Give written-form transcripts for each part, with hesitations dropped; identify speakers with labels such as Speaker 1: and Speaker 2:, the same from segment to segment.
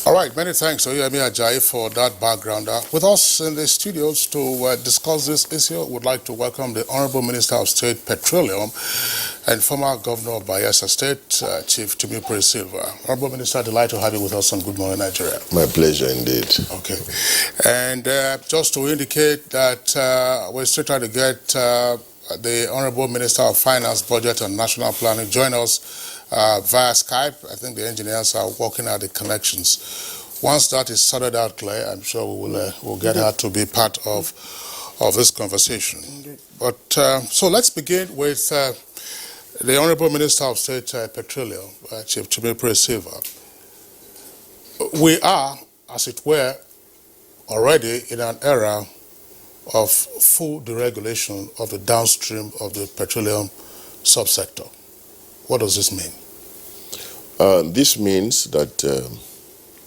Speaker 1: All right, many thanks to Oyemi Ajayi for that background. With us in the studios to discuss this issue, would like to welcome the Honorable Minister of State Petroleum and former Governor of Bayelsa State, Chief Timipre Silva. Honorable Minister, delighted to have you with us on Good Morning Nigeria.
Speaker 2: My pleasure indeed.
Speaker 1: Okay. And just to indicate that we're still trying to get the Honorable Minister of Finance, Budget and National Planning join us via Skype. I think the engineers are working out the connections. Once that is sorted out, Claire, I'm sure we will we'll get her to be part of this conversation. But so let's begin with the Honorable Minister of State Petroleum, Chief Timipre Silva. We are, as it were, already in an era of full deregulation of the downstream of the petroleum subsector. What does this mean?
Speaker 2: This means that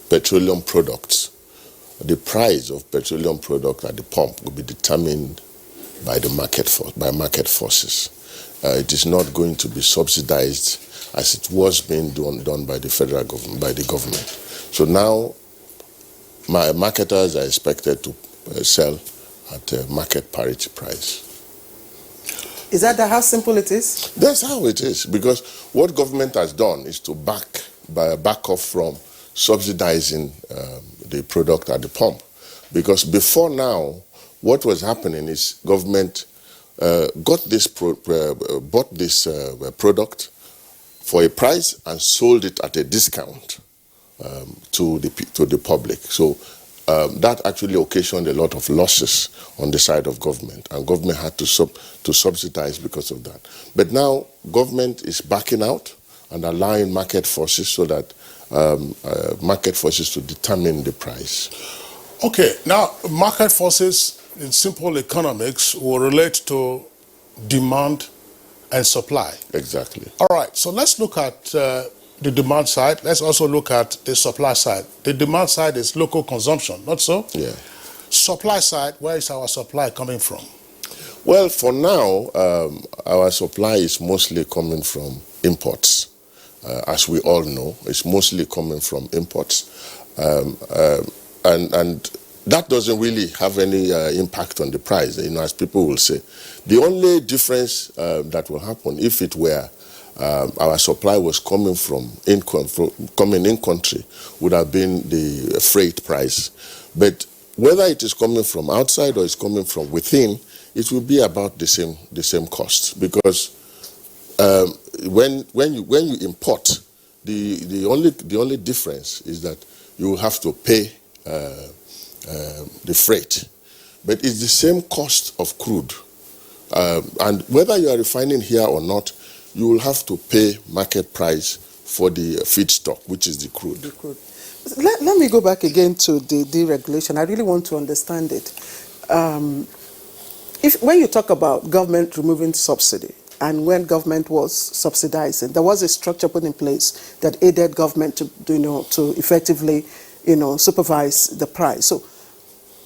Speaker 2: petroleum products, the price of petroleum product at the pump will be determined by the market forces. It is not going to be subsidized as it was being done by the federal government, by the government. So now, my marketers are expected to sell at a market parity price.
Speaker 3: Is that how simple it is?
Speaker 2: That's how it is, because what government has done is to back off from subsidizing the product at the pump. Because before now, what was happening is government bought this product for a price and sold it at a discount to the public. So that actually occasioned a lot of losses on the side of government, and government had to subsidize because of that. But now government is backing out and allowing market forces, so that market forces to determine the price.
Speaker 1: Okay, now market forces in simple economics will relate to demand and supply.
Speaker 2: Exactly.
Speaker 1: All right, so let's look at the demand side. Let's also look at the supply side. The demand side is local consumption, not so?
Speaker 2: Yeah.
Speaker 1: Supply side, where is our supply coming from?
Speaker 2: Well, for now, our supply is mostly coming from imports. As we all know, it's mostly coming from imports. And that doesn't really have any impact on the price, as people will say. The only difference that will happen if it were our supply was coming coming in country would have been the freight price. But whether it is coming from outside or it's coming from within, it will be about the same cost, because when you import, the only difference is that you will have to pay the freight, but it's the same cost of crude, and whether you are refining here or not, you will have to pay market price for the feedstock, which is the crude.
Speaker 3: Let me go back again to the deregulation. I really want to understand it. When you talk about government removing subsidy, and when government was subsidizing, there was a structure put in place that aided government to effectively, supervise the price. So,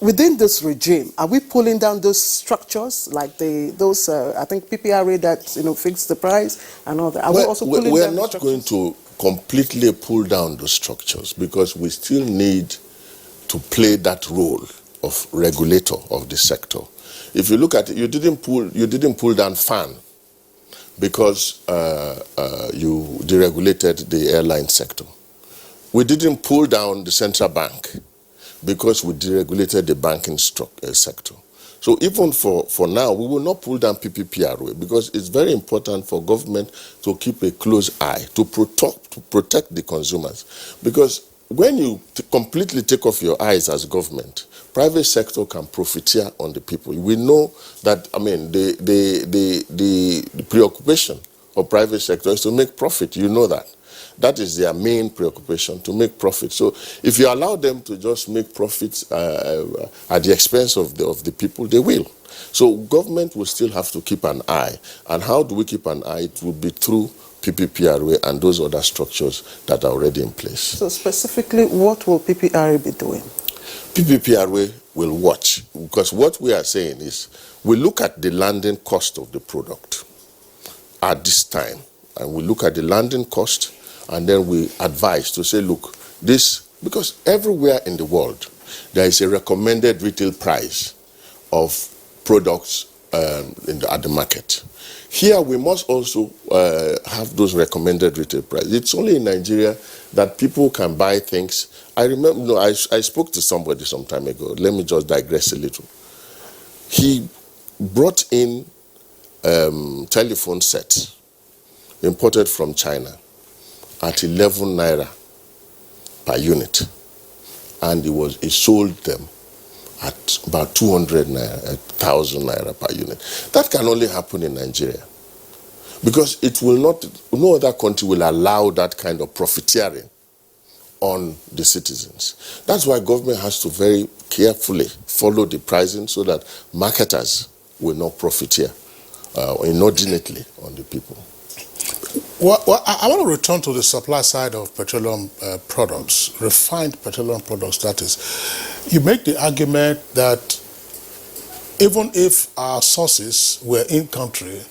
Speaker 3: within this regime, are we pulling down those structures, like those I think PPRA that fix the price and all that? Are we also pulling down?
Speaker 2: We are not going to completely pull down those structures, because we still need to play that role of regulator of the sector. If you look at it, you didn't pull down FAN because you deregulated the airline sector. We didn't pull down the central bank because we deregulated the banking sector. So even for now, we will not pull down PPPRA, because it's very important for government to keep a close eye, to protect the consumers. Because when you completely take off your eyes as government, private sector can profiteer on the people. We know that, the preoccupation of private sector is to make profit. You know that. That is their main preoccupation, to make profit. So if you allow them to just make profits at the expense of the people, they will. So government will still have to keep an eye. And how do we keep an eye? It will be through PPPRA and those other structures that are already in place.
Speaker 3: So specifically, what will PPRA be doing?
Speaker 2: PPPRA will watch, because what we are saying is we look at the landing cost of the product at this time, and we look at the landing cost, and then we advise to say, look, this Because everywhere in the world, there is a recommended retail price of products at the market. Here, we must also have those recommended retail prices. It's only in Nigeria that people can buy things. I remember, I spoke to somebody some time ago. Let me just digress a little. He brought in telephone sets imported from China at 11 naira per unit, and he sold them at about 200 naira, 1,000 naira per unit. That can only happen in Nigeria, because it will not, no other country will allow that kind of profiteering on the citizens. That's why government has to very carefully follow the pricing so that marketers will not profiteer inordinately on the people.
Speaker 1: Well, I want to return to the supply side of petroleum products, refined petroleum products, that is. You make the argument that even if our sources were in-country,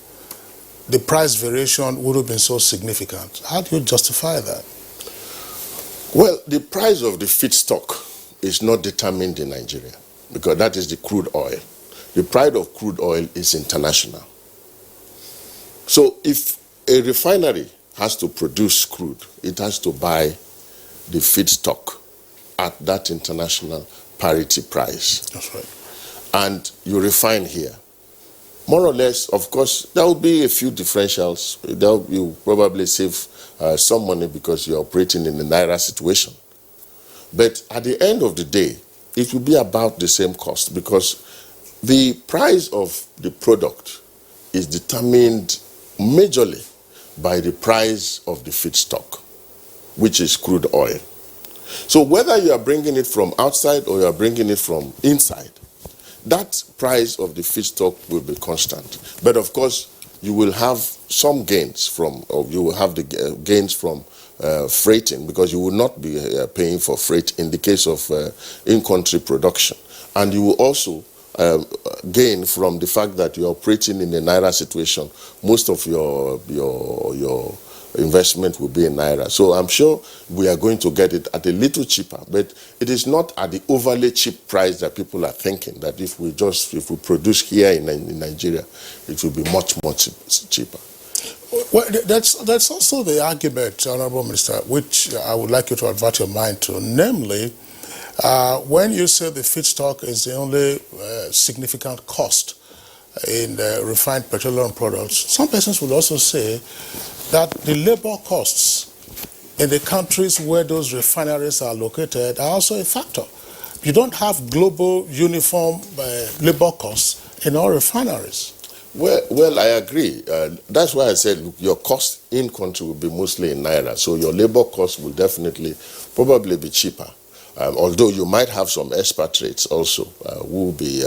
Speaker 1: the price variation would have been so significant. How do you justify that?
Speaker 2: Well, the price of the feedstock is not determined in Nigeria, because that is the crude oil. The price of crude oil is international. So if a refinery has to produce crude, it has to buy the feedstock at that international parity price.
Speaker 1: That's right.
Speaker 2: And you refine here. More or less, of course, there will be a few differentials. You probably save some money because you're operating in a naira situation. But at the end of the day, it will be about the same cost, because the price of the product is determined majorly by the price of the feedstock, which is crude oil. So whether you are bringing it from outside or you are bringing it from inside, that price of the feedstock will be constant. But of course, you will have some gains from, or you will have the gains from freighting, because you will not be paying for freight in the case of in-country production. And you will also gain from the fact that you're operating in a naira situation. Most of your investment will be in naira. So I'm sure we are going to get it at a little cheaper, but it is not at the overly cheap price that people are thinking, that if we produce here in Nigeria, it will be much cheaper.
Speaker 1: Well, that's also the argument, Honorable Minister, which I would like you to avert your mind to, namely, when you say the feedstock is the only significant cost in refined petroleum products, some persons would also say that the labor costs in the countries where those refineries are located are also a factor. You don't have global uniform labor costs in all refineries.
Speaker 2: Well, I agree. That's why I said, look, your cost in country will be mostly in naira, so your labor cost will definitely probably be cheaper. Although you might have some expatriates also who will be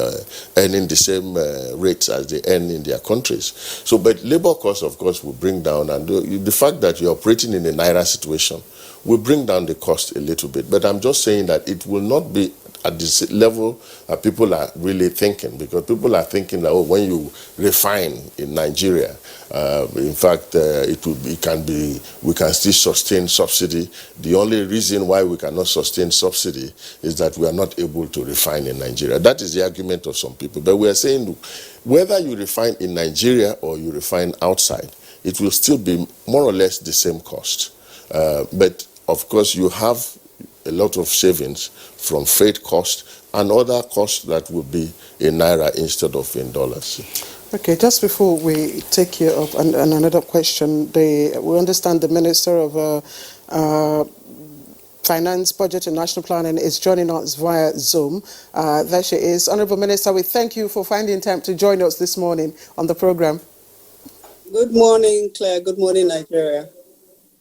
Speaker 2: earning the same rates as they earn in their countries. So, but labor costs, of course, will bring down, and the fact that you're operating in a naira situation will bring down the cost a little bit. But I'm just saying that it will not be at this level that people are really thinking, because people are thinking that, oh, when you refine in Nigeria, in fact, we can still sustain subsidy. The only reason why we cannot sustain subsidy is that we are not able to refine in Nigeria. That is the argument of some people. But we are saying, whether you refine in Nigeria or you refine outside, it will still be more or less the same cost. But of course, you have a lot of savings from freight costs and other costs that will be in naira instead of in dollars.
Speaker 3: Okay, just before we take you up and another question, we understand the Minister of Finance, Budget and National Planning is joining us via Zoom. There she is. Honourable Minister, we thank you for finding time to join us this morning on the program.
Speaker 4: Good morning, Claire. Good morning, Nigeria.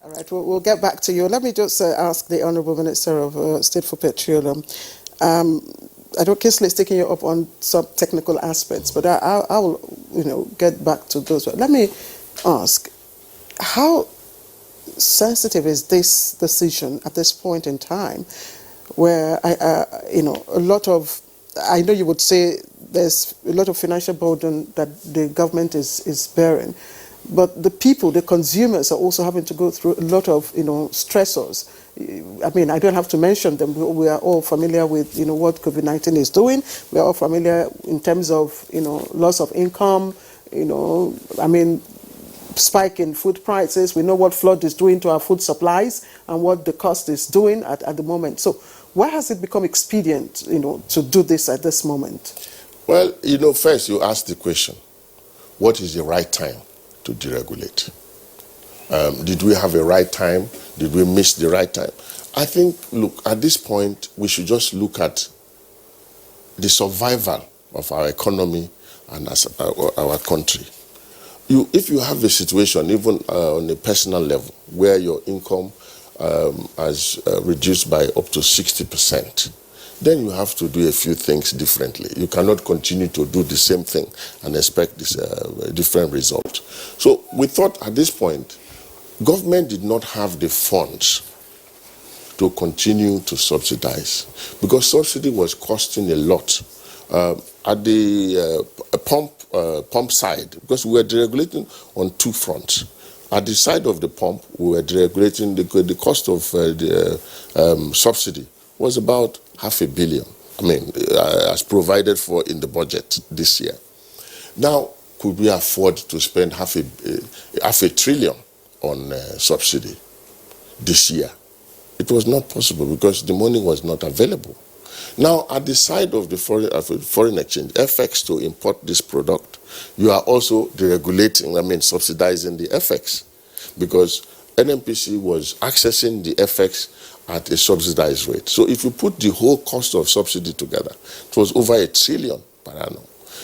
Speaker 3: All right, we'll get back to you. Let me just ask the Honourable Minister of State for Petroleum. I know Kisley is taking you up on some technical aspects, but I will, get back to those. Let me ask, how sensitive is this decision at this point in time, where a lot of, I know you would say there's a lot of financial burden that the government is bearing, But the people, the consumers, are also having to go through a lot of, stressors. I mean, I don't have to mention them. We are all familiar with, what COVID-19 is doing. We are all familiar in terms of, loss of income, I mean, spike in food prices. We know what flood is doing to our food supplies and what the cost is doing at the moment. So why has it become expedient, to do this at this moment?
Speaker 2: Well, first you ask the question, what is the right time to deregulate? Did we have a right time? Did we miss the right time? I think, look, at this point, we should just look at the survival of our economy and as our country. If you have a situation, even on a personal level, where your income has reduced by up to 60%, then you have to do a few things differently. You cannot continue to do the same thing and expect this different result. So we thought at this point, government did not have the funds to continue to subsidize because subsidy was costing a lot at the pump side, because we were deregulating on two fronts. At the side of the pump, we were deregulating the cost of the subsidy was about $500 million. I mean, as provided for in the budget this year. Now, could we afford to spend half a trillion on subsidy this year? It was not possible because the money was not available. Now, at the side of the foreign exchange, FX to import this product, you are also deregulating, subsidizing the FX, because NMPC was accessing the FX at a subsidized rate. So if you put the whole cost of subsidy together, it was over $1 trillion per annum.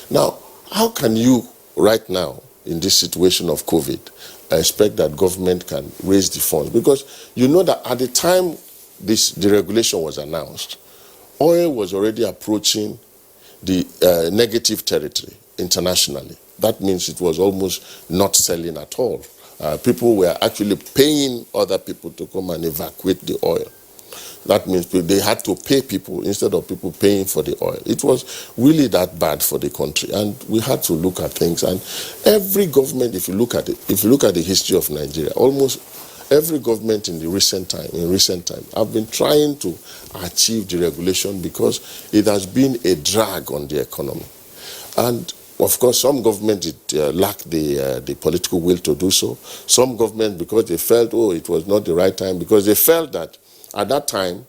Speaker 2: Now, how can you, right now, in this situation of COVID, expect that government can raise the funds? Because you know that at the time this deregulation was announced, oil was already approaching the negative territory internationally. That means it was almost not selling at all. People were actually paying other people to come and evacuate the oil. That means they had to pay people instead of people paying for the oil. It was really that bad for the country, and we had to look at things. And every government, if you look at the history of Nigeria, almost every government in recent time, have been trying to achieve deregulation because it has been a drag on the economy. And of course, some governments lack the political will to do so. Some governments, because they felt, it was not the right time, because they felt that at that time,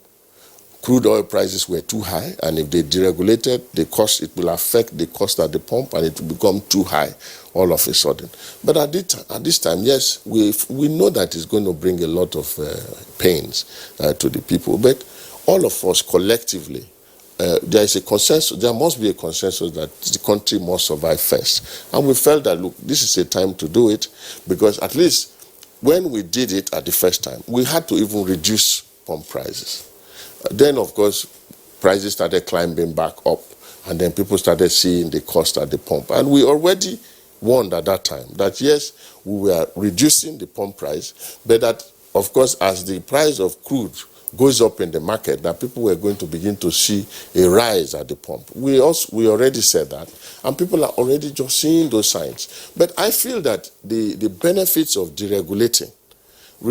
Speaker 2: crude oil prices were too high, and if they deregulated the cost, it will affect the cost at the pump, and it will become too high all of a sudden. But at this time, yes, we know that it's going to bring a lot of pains to the people. But all of us collectively, there is a consensus. There must be a consensus that the country must survive first, and we felt that, look, this is a time to do it, because at least when we did it at the first time, we had to even reduce pump prices. Then, of course, prices started climbing back up, and then people started seeing the cost at the pump. And we already warned at that time that, yes, we were reducing the pump price, but that, of course, as the price of crude goes up in the market, that people were going to begin to see a rise at the pump. We already said that, and people are already just seeing those signs. But I feel that the benefits of deregulating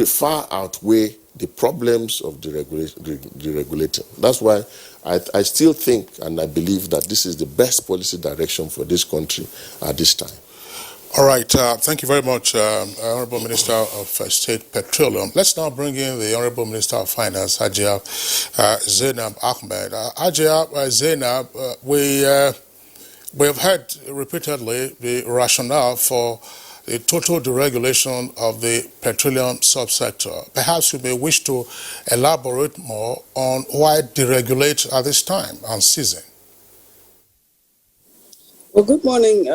Speaker 2: far outweigh the problems of deregulating. That's why I still think and I believe that this is the best policy direction for this country at this time.
Speaker 1: All right. Thank you very much, Honorable Minister of State Petroleum. Let's now bring in the Honorable Minister of Finance, Hajia Zainab Ahmed. Hajia Zainab, we have heard repeatedly the rationale for the total deregulation of the petroleum subsector. Perhaps you may wish to elaborate more on why deregulate at this time and season.
Speaker 4: Well, good morning.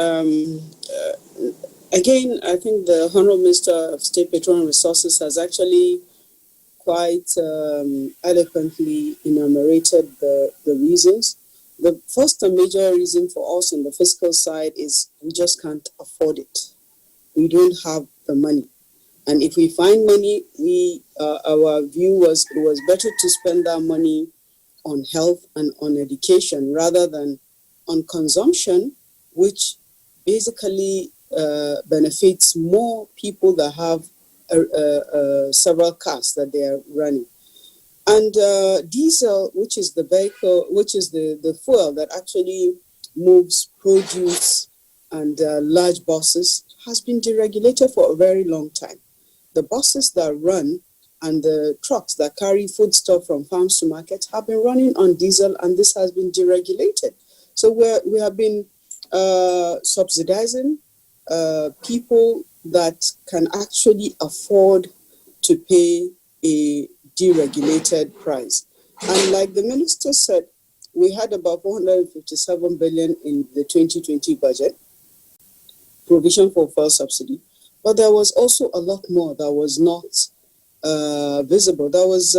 Speaker 4: Again, I think the Honorable Minister of State Petroleum Resources has actually quite eloquently enumerated the reasons. The first and major reason for us on the fiscal side is we just can't afford it. We don't have the money. And if we find money, our view was it was better to spend that money on health and on education rather than on consumption, which basically benefits more people that have several cars that they are running. And diesel, which is the vehicle, which is the fuel that actually moves produce and large buses, has been deregulated for a very long time. The buses that run and the trucks that carry foodstuff from farms to market have been running on diesel, and this has been deregulated. So we have been subsidizing people that can actually afford to pay a deregulated price. And like the minister said, we had about 457 billion in the 2020 budget, provision for fuel subsidy. But there was also a lot more that was not visible. There was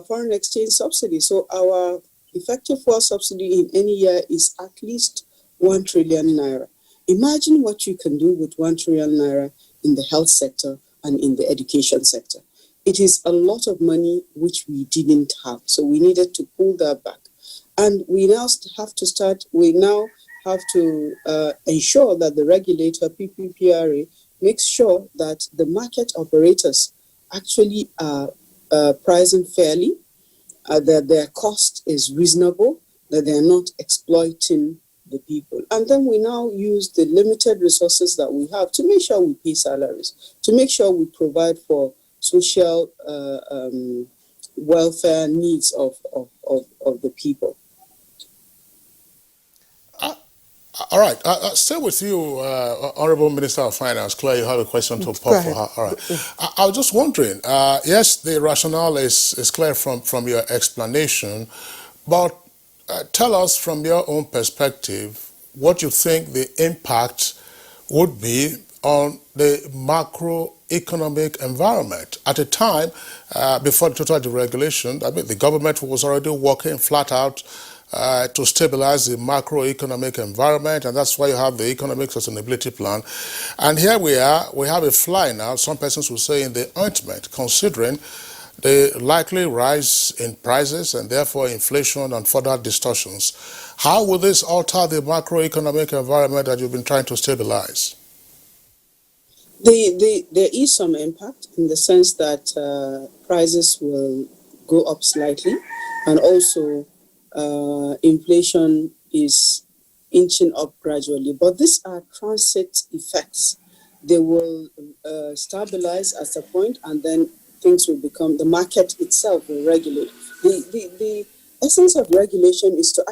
Speaker 4: foreign exchange subsidy. So our effective fuel subsidy in any year is at least 1 trillion naira. Imagine what you can do with 1 trillion naira in the health sector and in the education sector. It is a lot of money which we didn't have. So we needed to pull that back. And we now have to ensure that the regulator, PPPRA, makes sure that the market operators actually are pricing fairly, that their cost is reasonable, that they are not exploiting the people. And then we now use the limited resources that we have to make sure we pay salaries, to make sure we provide for social welfare needs of the people.
Speaker 1: All right. I'll stay with you, Honorable Minister of Finance. Claire, you have a question to pop for her. All right. I was just wondering, yes, the rationale is clear from your explanation, but tell us from your own perspective what you think the impact would be on the macroeconomic environment. At a time before the total deregulation, I mean, the government was already working flat out to stabilize the macroeconomic environment, and that's why you have the economic sustainability plan. And here we are, we have a fly now, some persons will say in the ointment, considering the likely rise in prices and therefore inflation and further distortions. How will this alter the macroeconomic environment that you've been trying to stabilize?
Speaker 4: There is some impact in the sense that prices will go up slightly, and also inflation is inching up gradually. But these are transit effects. They will stabilize at a point, and then things will become, the market itself will regulate. The essence of regulation is to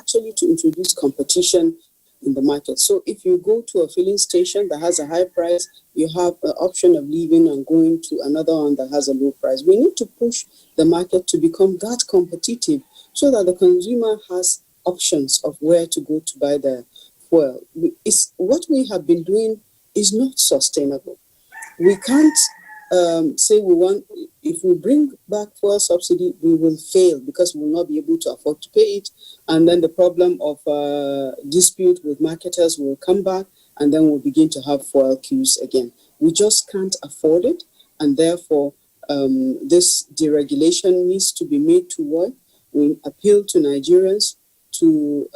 Speaker 4: introduce competition in the market. So if you go to a filling station that has a high price, you have an option of leaving and going to another one that has a low price. We need to push the market to become that competitive so that the consumer has options of where to go to buy the fuel. What we have been doing is not sustainable. We can't say if we bring back fuel subsidy, we will fail because we will not be able to afford to pay it. And then the problem of dispute with marketers will come back, and then we'll begin to have fuel queues again. We just can't afford it, and therefore this deregulation needs to be made to work. We appeal to Nigerians to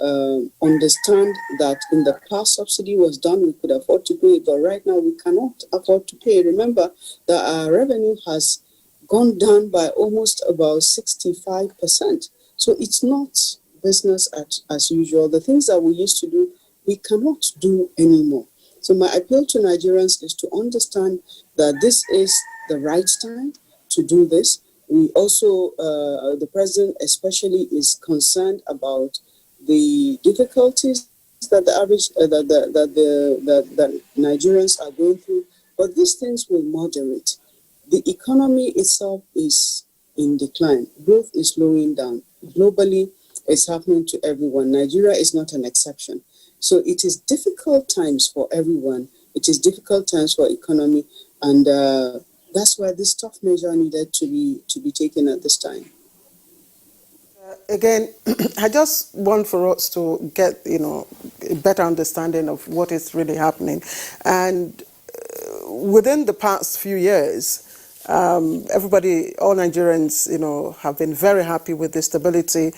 Speaker 4: understand that in the past subsidy was done, we could afford to pay it, but right now we cannot afford to pay. Remember that our revenue has gone down by almost about 65%. So it's not business as usual. The things that we used to do, we cannot do anymore. So my appeal to Nigerians is to understand that this is the right time to do this. We also, the president especially, is concerned about the difficulties that that Nigerians are going through, but these things will moderate. The economy itself is in decline. Growth is slowing down. Globally, it's happening to everyone. Nigeria is not an exception. So it is difficult times for everyone. It is difficult times for economy, and that's why this tough measure needed to be taken at this time.
Speaker 3: Again, I just want for us to get a better understanding of what is really happening, and within the past few years, everybody, all Nigerians, have been very happy with the stability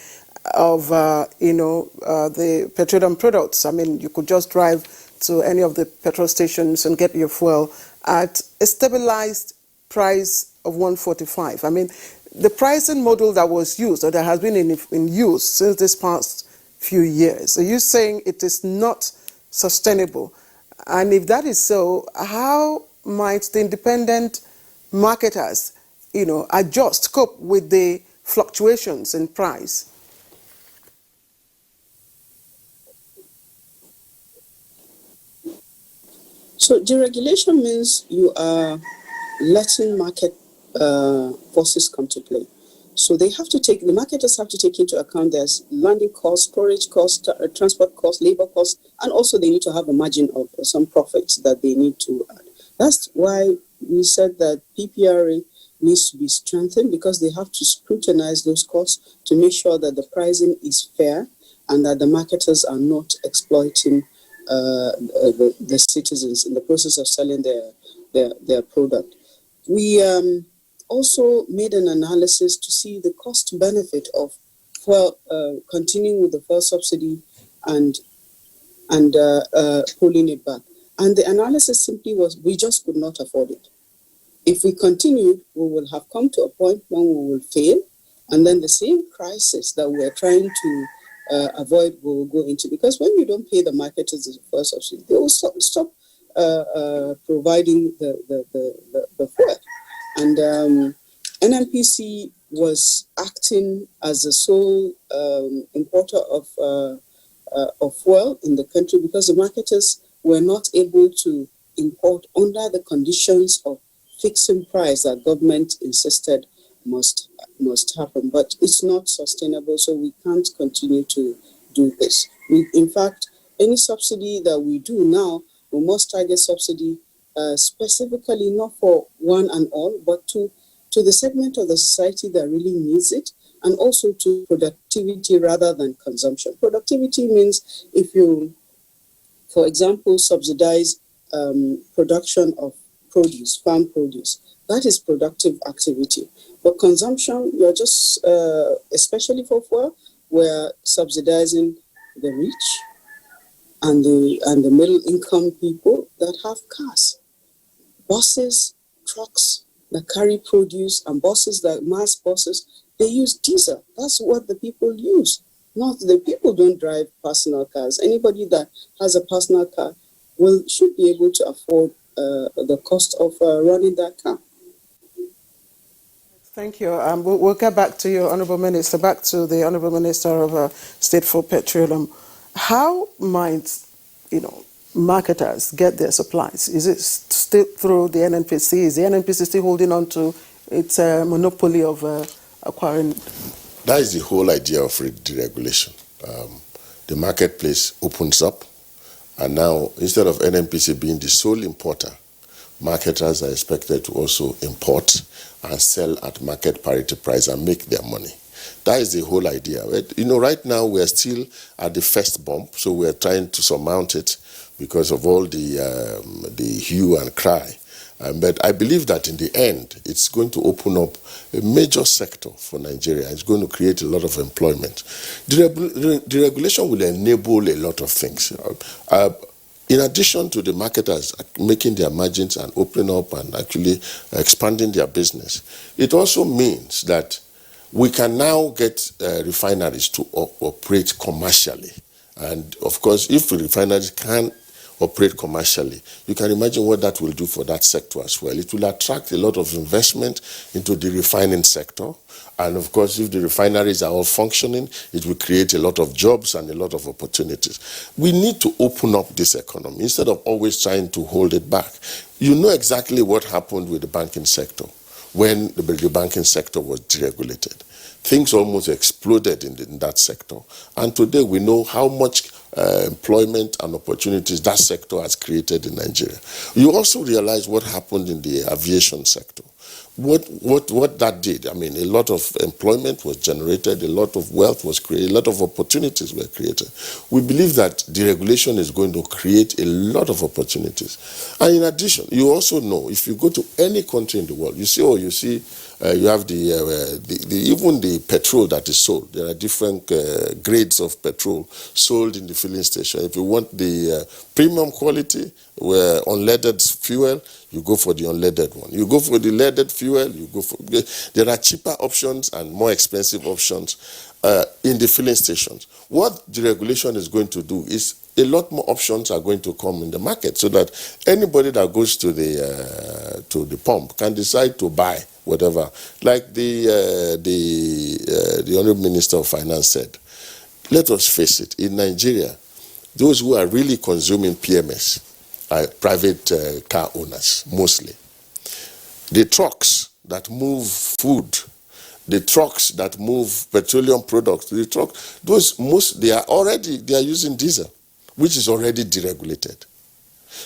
Speaker 3: of the petroleum products. I mean, you could just drive to any of the petrol stations and get your fuel at a stabilized price of 145. I mean, the pricing model that was used, or that has been in use since this past few years, are you saying it is not sustainable? And if that is so, how might the independent marketers, adjust, cope with the fluctuations in price?
Speaker 4: So deregulation means you are letting market forces come to play. So the marketers have to take into account there's landing costs, storage costs, transport costs, labor costs, and also they need to have a margin of some profits that they need to add. That's why we said that PPRA needs to be strengthened, because they have to scrutinize those costs to make sure that the pricing is fair and that the marketers are not exploiting the citizens in the process of selling their product. We also made an analysis to see the cost benefit of continuing with the fuel subsidy and pulling it back. And the analysis simply was, we just could not afford it. If we continued, we will have come to a point when we will fail, and then the same crisis that we're trying to avoid will go into, because when you don't pay the marketers the fuel subsidy, they will stop providing the fuel. And NNPC was acting as the sole importer of fuel in the country, because the marketers were not able to import under the conditions of fixing price that government insisted must happen. But it's not sustainable, so we can't continue to do this. In fact, any subsidy that we do now, we must target subsidy specifically not for one and all, but to the segment of the society that really needs it, and also to productivity rather than consumption. Productivity means if you, for example, subsidize production of produce, farm produce, that is productive activity. But consumption, you're just, especially for fuel, we're subsidizing the rich and the middle income people that have cars. Buses, trucks that carry produce, and mass buses, they use diesel. That's what the people use. Not the people don't drive personal cars. Anybody that has a personal car should be able to afford the cost of running that car.
Speaker 3: Thank you. We'll get back to you, Honourable Minister, back to the Honourable Minister of State for Petroleum. How might, marketers get their supplies? Is it still through the NNPC? Is the NNPC still holding on to its monopoly of acquiring?
Speaker 2: That is the whole idea of deregulation. The marketplace opens up, and now instead of NNPC being the sole importer, marketers are expected to also import and sell at market parity price and make their money. That is the whole idea. Right now we're still at the first bump, so we're trying to surmount it because of all the hue and cry. But I believe that in the end, it's going to open up a major sector for Nigeria. It's going to create a lot of employment. Deregulation will enable a lot of things. In addition to the marketers making their margins and opening up and actually expanding their business, it also means that we can now get refineries to operate commercially. And of course, if refineries can operate commercially, you can imagine what that will do for that sector as well. It will attract a lot of investment into the refining sector. And of course, if the refineries are all functioning, it will create a lot of jobs and a lot of opportunities. We need to open up this economy instead of always trying to hold it back. You know exactly what happened with the banking sector when the banking sector was deregulated. Things almost exploded in that sector. And today we know how much employment and opportunities that sector has created in Nigeria. You also realize what happened in the aviation sector. what that did, I mean, a lot of employment was generated, a lot of wealth was created, a lot of opportunities were created. We believe that deregulation is going to create a lot of opportunities. And in addition, you also know, if you go to any country in the world, you see, you have even the petrol that is sold. There are different grades of petrol sold in the filling station. If you want the premium quality, where unleaded fuel, you go for the unleaded one. You go for the leaded fuel, you go for... There are cheaper options and more expensive options in the filling stations. What deregulation is going to do is a lot more options are going to come in the market, so that anybody that goes to the pump can decide to buy whatever. Like the Honourable Minister of Finance said, let us face it, in Nigeria, those who are really consuming PMS are private car owners, mostly. The trucks that move food, the trucks that move petroleum products, they are using diesel, which is already deregulated.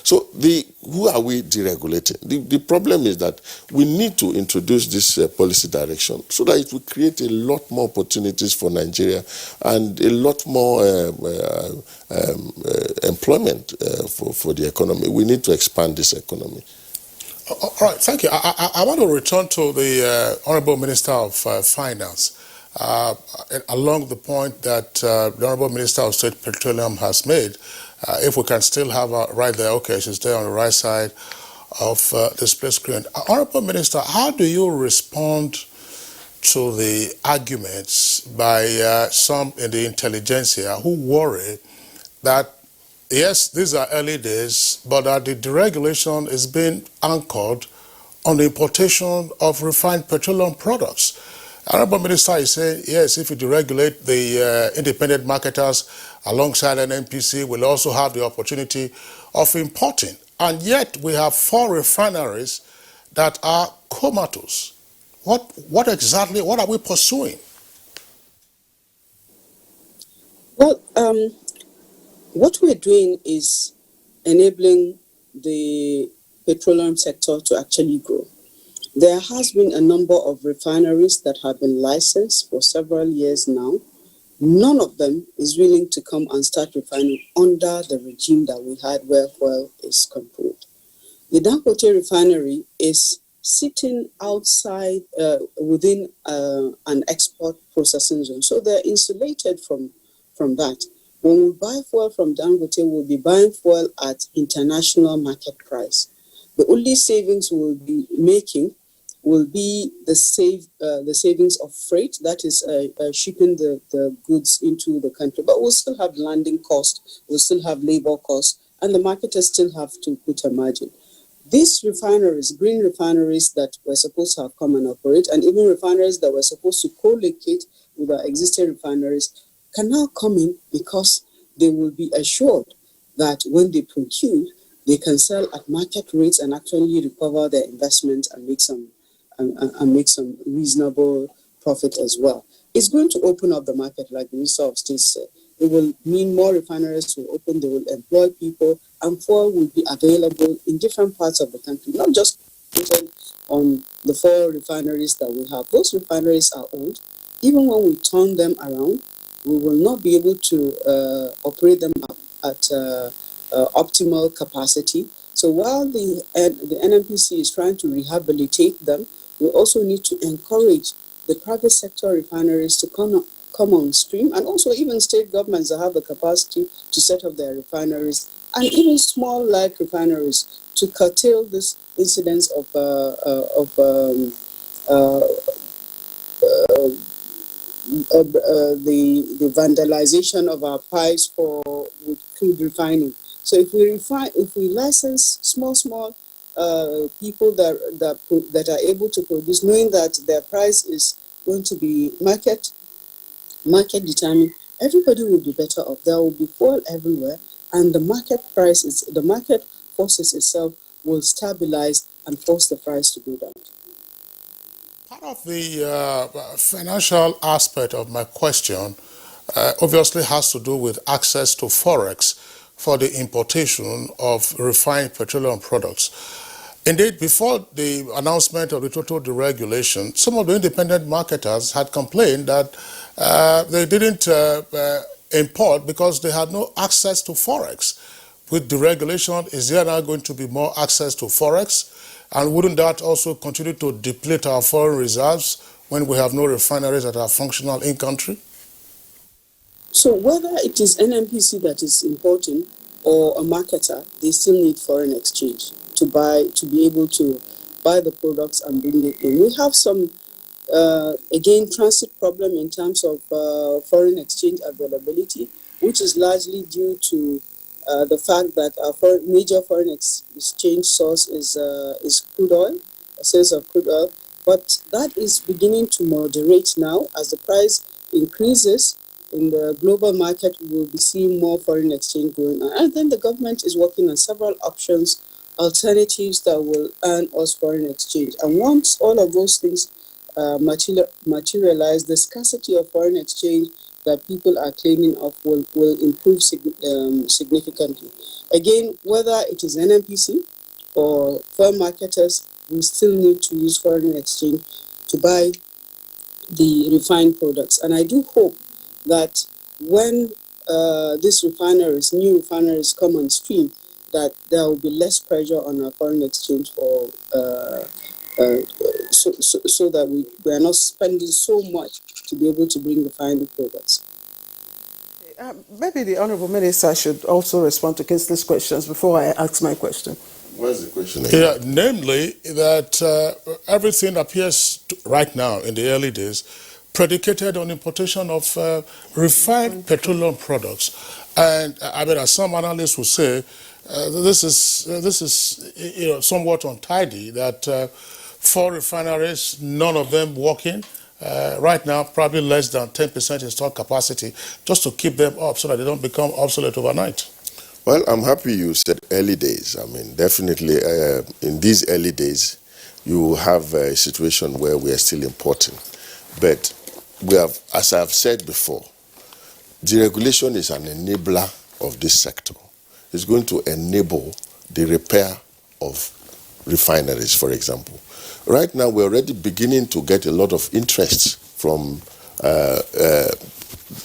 Speaker 2: So who are we deregulating? The problem is that we need to introduce this policy direction so that it will create a lot more opportunities for Nigeria and a lot more employment for the economy. We need to expand this economy.
Speaker 1: All right, thank you. I want to return to the Honorable Minister of Finance along the point that the Honorable Minister of State Petroleum has made. If we can still have her right there, okay, she's there on the right side of the split screen. Honorable Minister, how do you respond to the arguments by some in the intelligentsia who worry that, yes, these are early days, but that the deregulation is being anchored on the importation of refined petroleum products? Honorable Minister is saying, yes, if you deregulate the independent marketers alongside an NPC, we'll also have the opportunity of importing. And yet we have 4 refineries that are comatose. What exactly, what are we pursuing?
Speaker 4: Well, what we're doing is enabling the petroleum sector to actually grow. There has been a number of refineries that have been licensed for several years now. None of them is willing to come and start refining under the regime that we had where oil is controlled. The Dangote refinery is sitting outside within an export processing zone. So they're insulated from that. When we buy fuel from Dangote, we'll be buying fuel at international market price. The only savings we'll be making will be the savings of freight, that is shipping the goods into the country. But we'll still have landing costs, we'll still have labor costs, and the marketers still have to put a margin. These refineries, green refineries that were supposed to have come and operate, and even refineries that were supposed to co-locate with our existing refineries, can now come in because they will be assured that when they produce, they can sell at market rates and actually recover their investment and make some reasonable profit as well. It's going to open up the market, like the Minister of State said. It will mean more refineries will open, they will employ people, and fuel will be available in different parts of the country, not just on the 4 refineries that we have. Those refineries are old. Even when we turn them around, we will not be able to operate them at optimal capacity. So while the NNPC is trying to rehabilitate them, we also need to encourage the private sector refineries to come on stream, and also even state governments that have the capacity to set up their refineries, and even small like refineries, to curtail this incidence of the vandalization of our pipes with crude refining. So if we license small people that are able to produce, knowing that their price is going to be market determined, everybody will be better off. There will be fuel everywhere, and the market forces itself will stabilize and force the price to go down.
Speaker 1: Part of the financial aspect of my question obviously has to do with access to forex for the importation of refined petroleum products. Indeed, before the announcement of the total deregulation, some of the independent marketers had complained that they didn't import because they had no access to forex. With deregulation, is there now going to be more access to forex? And wouldn't that also continue to deplete our foreign reserves when we have no refineries that are functional in country?
Speaker 4: So whether it is NNPC that is importing or a marketer, they still need foreign exchange to be able to buy the products and bring it in. We have some, again, transit problem in terms of foreign exchange availability, which is largely due to the fact that our major foreign exchange source is crude oil, sales of crude oil. But that is beginning to moderate now as the price increases. In the global market, we will be seeing more foreign exchange going on. And then the government is working on several options, alternatives that will earn us foreign exchange. And once all of those things materialize, the scarcity of foreign exchange that people are claiming of will improve significantly. Again, whether it is NNPC or foreign marketers, we still need to use foreign exchange to buy the refined products. And I do hope that when these new refineries come on stream, that there will be less pressure on our foreign exchange for so that we are not spending so much to be able to bring refined products.
Speaker 3: Maybe the Honourable Minister should also respond to Kingsley's questions before I ask my question.
Speaker 2: What's the question?
Speaker 1: Yeah, namely that everything appears right now in the early days predicated on importation of refined petroleum products. And I mean, as some analysts would say, this is somewhat untidy that 4 refineries, none of them working. Right now, probably less than 10% installed capacity, just to keep them up so that they don't become obsolete overnight.
Speaker 2: Well, I'm happy you said early days. I mean, definitely in these early days, you have a situation where we are still importing. But we have, as I've said before, deregulation is an enabler of this sector. It's going to enable the repair of refineries, for example. Right now, we're already beginning to get a lot of interest from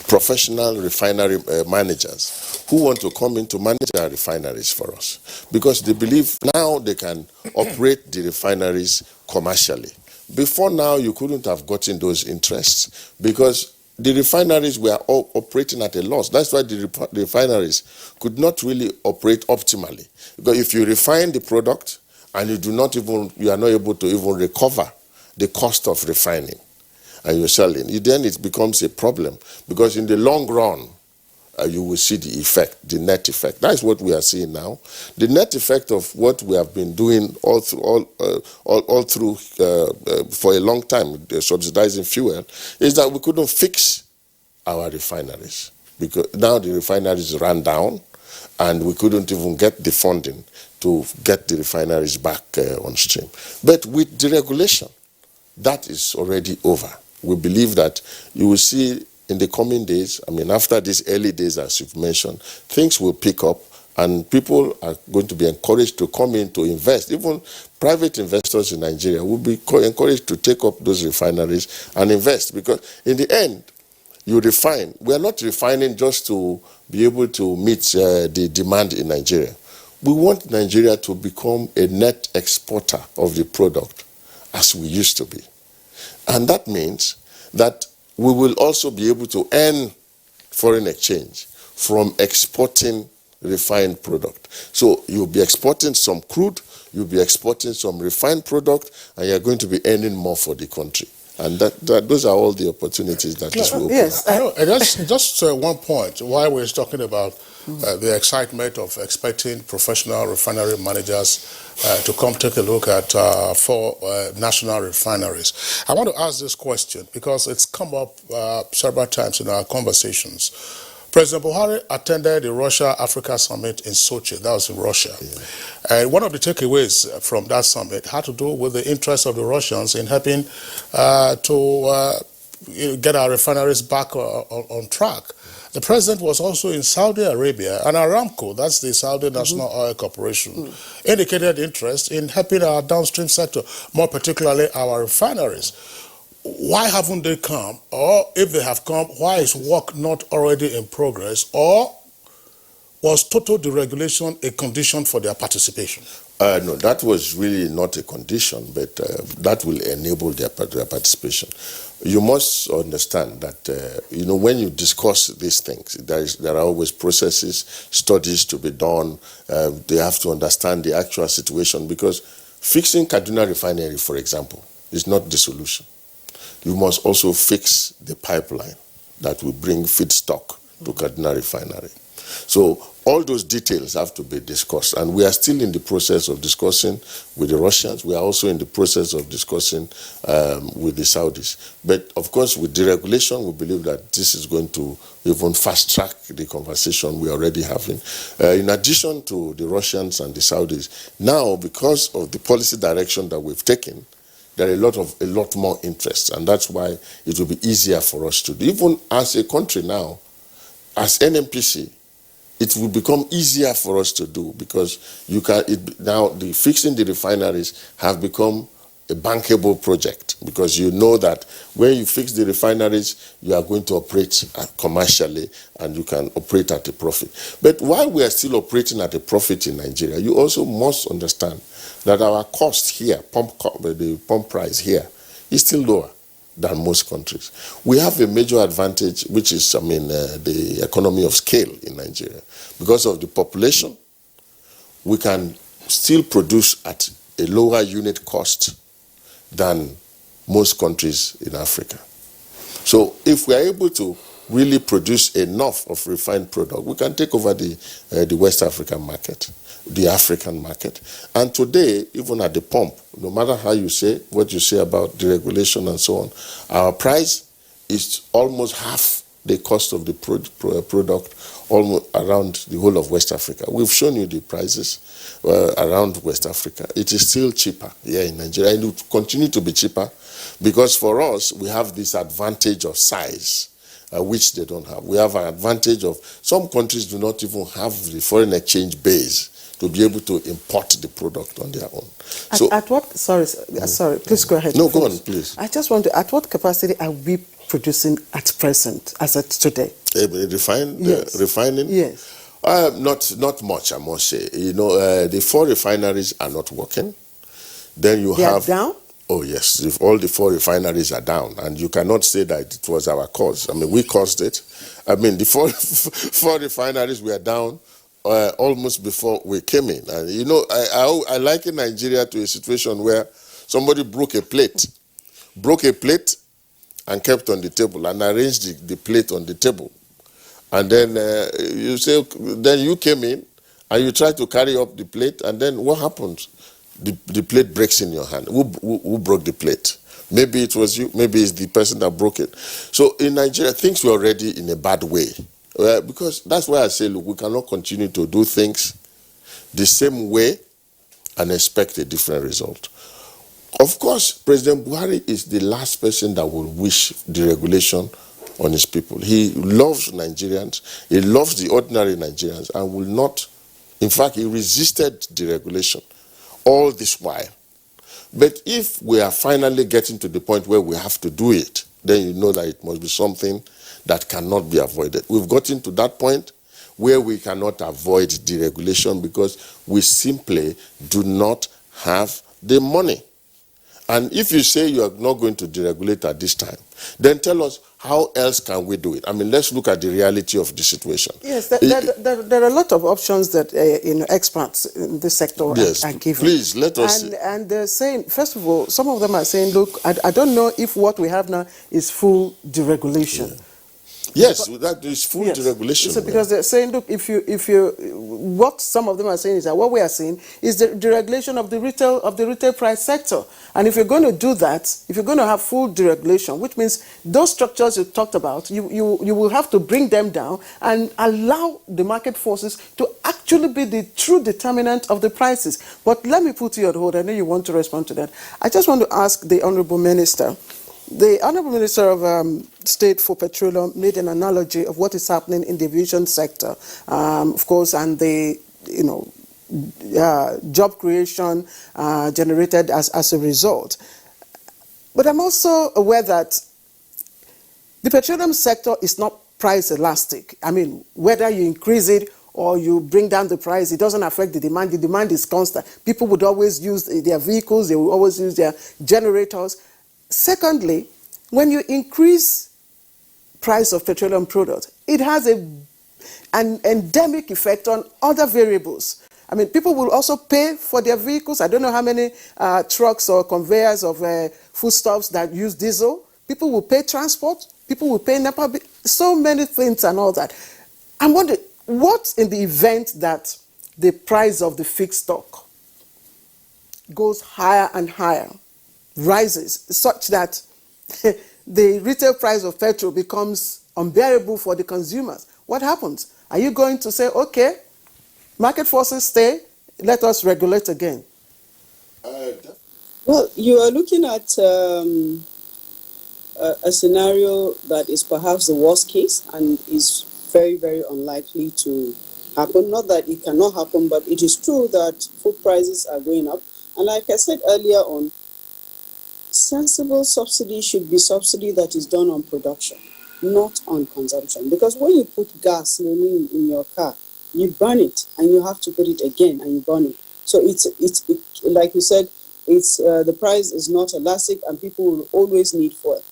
Speaker 2: professional refinery managers who want to come in to manage our refineries for us, because they believe now they can operate the refineries commercially. Before now, you couldn't have gotten those interests because the refineries were all operating at a loss. That's why the refineries could not really operate optimally. Because if you refine the product and you are not able to even recover the cost of refining and you're selling, then it becomes a problem, because in the long run, you will see the effect, the net effect. That's what we are seeing now. The net effect of what we have been doing all through for a long time, subsidizing fuel, is that we couldn't fix our refineries, because now the refineries ran down and we couldn't even get the funding to get the refineries back on stream. But with deregulation, that is already over. We believe that you will see in the coming days, I mean, after these early days, as you've mentioned, things will pick up and people are going to be encouraged to come in to invest. Even private investors in Nigeria will be encouraged to take up those refineries and invest, because in the end, you refine. We are not refining just to be able to meet the demand in Nigeria. We want Nigeria to become a net exporter of the product as we used to be. And that means that we will also be able to earn foreign exchange from exporting refined product. So you'll be exporting some crude, you'll be exporting some refined product, and you're going to be earning more for the country. And those are all the opportunities that this will open.
Speaker 3: Yes.
Speaker 1: Just one point, while we're talking about the excitement of expecting professional refinery managers to come take a look at 4 national refineries. I want to ask this question because it's come up several times in our conversations. President Buhari attended the Russia-Africa Summit in Sochi. That was in Russia. Yeah. And one of the takeaways from that summit had to do with the interest of the Russians in helping to get our refineries back on track. The president was also in Saudi Arabia, and Aramco, that's the Saudi National Oil Corporation, indicated interest in helping our downstream sector, more particularly our refineries. Why haven't they come? Or if they have come, why is work not already in progress? Or was total deregulation a condition for their participation?
Speaker 2: No, that was really not a condition, but that will enable their participation. You must understand that, when you discuss these things, there are always processes, studies to be done. They have to understand the actual situation, because fixing Kaduna Refinery, for example, is not the solution. You must also fix the pipeline that will bring feedstock to Kaduna Refinery. So all those details have to be discussed, and we are still in the process of discussing with the Russians. We are also in the process of discussing with the Saudis. But of course, with deregulation, we believe that this is going to even fast-track the conversation we're already having. In addition to the Russians and the Saudis, now, because of the policy direction that we've taken, there are a lot more interest, and that's why it will be easier for us to do. Even as a country now, as NMPC, it will become easier for us to do, because now the fixing the refineries have become a bankable project, because you know that when you fix the refineries, you are going to operate commercially and you can operate at a profit. But while we are still operating at a profit in Nigeria, you also must understand that our cost here, the pump price here, is still lower than most countries. We have a major advantage, which is, the economy of scale in Nigeria. Because of the population, we can still produce at a lower unit cost than most countries in Africa. So if we are able to really produce enough of refined product, we can take over the West African market, the African market. And today, even at the pump, no matter how you say, what you say about deregulation and so on, our price is almost half the cost of the product almost around the whole of West Africa. We've shown you the prices around West Africa. It is still cheaper here in Nigeria, and it will continue to be cheaper, because for us, we have this advantage of size, which they don't have. We have an advantage of, some countries do not even have the foreign exchange base to be able to import the product on their own.
Speaker 3: At what, sorry, please go ahead.
Speaker 2: No, go on, please.
Speaker 3: I just want to, at what capacity are we producing at present, as at today?
Speaker 2: Refining?
Speaker 3: Yes.
Speaker 2: Not much, I must say. The 4 refineries are not working. Then
Speaker 3: They are down?
Speaker 2: Oh, yes. If all the 4 refineries are down, and you cannot say that it was our cause. We caused it. The 4 refineries were down almost before we came in. And, I liken Nigeria to a situation where somebody broke a plate and kept on the table and arranged the plate on the table. And then then you came in and you tried to carry up the plate, and then what happens? The plate breaks in your hand. Who broke the plate? Maybe it was you, maybe it's the person that broke it. So in Nigeria, things were already in a bad way. Because that's why I say, look, we cannot continue to do things the same way and expect a different result. Of course, President Buhari is the last person that will wish deregulation on his people. He loves Nigerians. He loves the ordinary Nigerians and will not, in fact, he resisted deregulation all this while. But if we are finally getting to the point where we have to do it, then you know that it must be something that cannot be avoided. We've gotten to that point where we cannot avoid deregulation because we simply do not have the money. And if you say you are not going to deregulate at this time, then tell us how else can we do it? Let's look at the reality of the situation.
Speaker 3: Yes, there are a lot of options that experts in this sector are given.
Speaker 2: Please, let us...
Speaker 3: And they're saying, first of all, some of them are saying, look, I don't know if what we have now is full deregulation.
Speaker 2: Yeah. Yes, that is full deregulation.
Speaker 3: So because they're saying, look, what some of them are saying is that what we are seeing is the deregulation of the retail price sector. And if you're going to do that, if you're going to have full deregulation, which means those structures you talked about, you will have to bring them down and allow the market forces to actually be the true determinant of the prices. But let me put you on hold. I know you want to respond to that. I just want to ask the Honorable Minister. The Honorable Minister of State for Petroleum made an analogy of what is happening in the aviation sector, of course, and the, job creation generated as a result. But I'm also aware that the petroleum sector is not price elastic. I mean, whether you increase it or you bring down the price, it doesn't affect the demand. The demand is constant. People would always use their vehicles, they will always use their generators. Secondly, when you increase price of petroleum products, it has an endemic effect on other variables. I mean, people will also pay for their vehicles. I don't know how many trucks or conveyors of foodstuffs that use diesel. People will pay transport. People will pay NEPA. So many things and all that. I'm wondering, what in the event that the price of the fixed stock goes higher and higher, rises, such that the retail price of petrol becomes unbearable for the consumers? What happens? Are you going to say, okay, market forces stay, let us regulate again?
Speaker 4: Well, you are looking at a scenario that is perhaps the worst case and is very, very unlikely to happen. Not that it cannot happen, but it is true that food prices are going up. And like I said earlier on, sensible subsidy should be subsidy that is done on production, not on consumption. Because when you put gas in your car, you burn it and you have to put it again and you burn it. So it's like you said, it's the price is not elastic and people will always need fuel.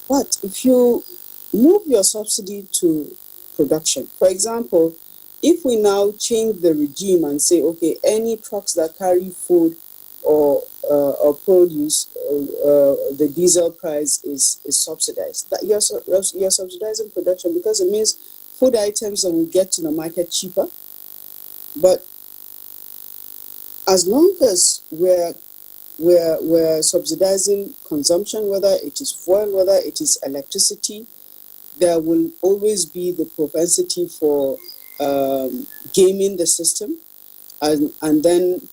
Speaker 4: But if you move your subsidy to production, for example, if we now change the regime and say, okay, any trucks that carry food or produce, the diesel price is subsidized. That you're subsidizing production, because it means food items that will get to the market cheaper. But as long as we're subsidizing consumption, whether it is fuel, whether it is electricity, there will always be the propensity for gaming the system, and then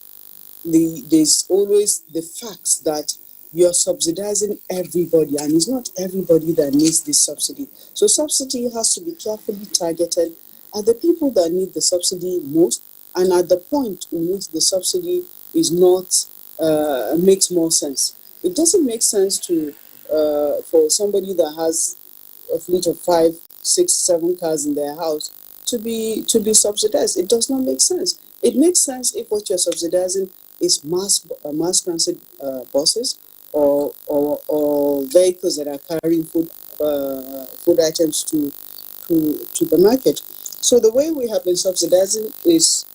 Speaker 4: there's always the fact that you're subsidizing everybody, and it's not everybody that needs this subsidy. So subsidy has to be carefully targeted at the people that need the subsidy most, and at the point in which the subsidy is not makes more sense. It doesn't make sense to for somebody that has a fleet of 5, 6, 7 cars in their house to be subsidized. It does not make sense. It makes sense if what you're subsidizing is mass transit buses or vehicles that are carrying food items to the market. So the way we have been subsidizing is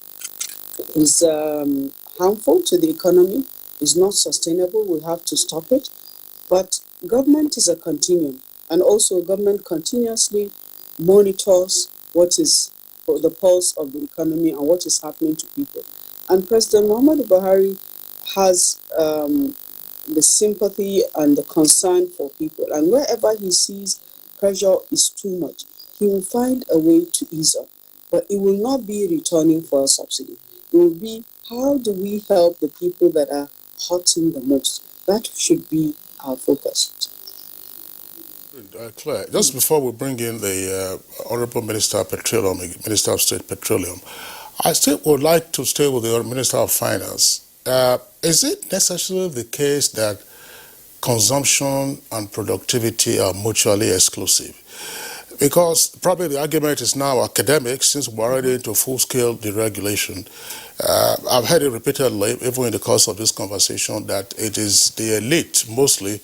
Speaker 4: harmful to the economy, is not sustainable. We have to stop it. But government is a continuum, and also government continuously monitors what is the pulse of the economy and what is happening to people. And President Muhammadu Buhari has the sympathy and the concern for people. And wherever he sees pressure is too much, he will find a way to ease up. But it will not be returning for a subsidy. It will be, how do we help the people that are hurting the most? That should be our focus.
Speaker 1: Claire, just before we bring in the Honorable Minister of Petroleum, Minister of State Petroleum, I still would like to stay with the Minister of Finance. Is it necessarily the case that consumption and productivity are mutually exclusive? Because probably the argument is now academic, since we're already into full-scale deregulation. I've heard it repeatedly, even in the course of this conversation, that it is the elite mostly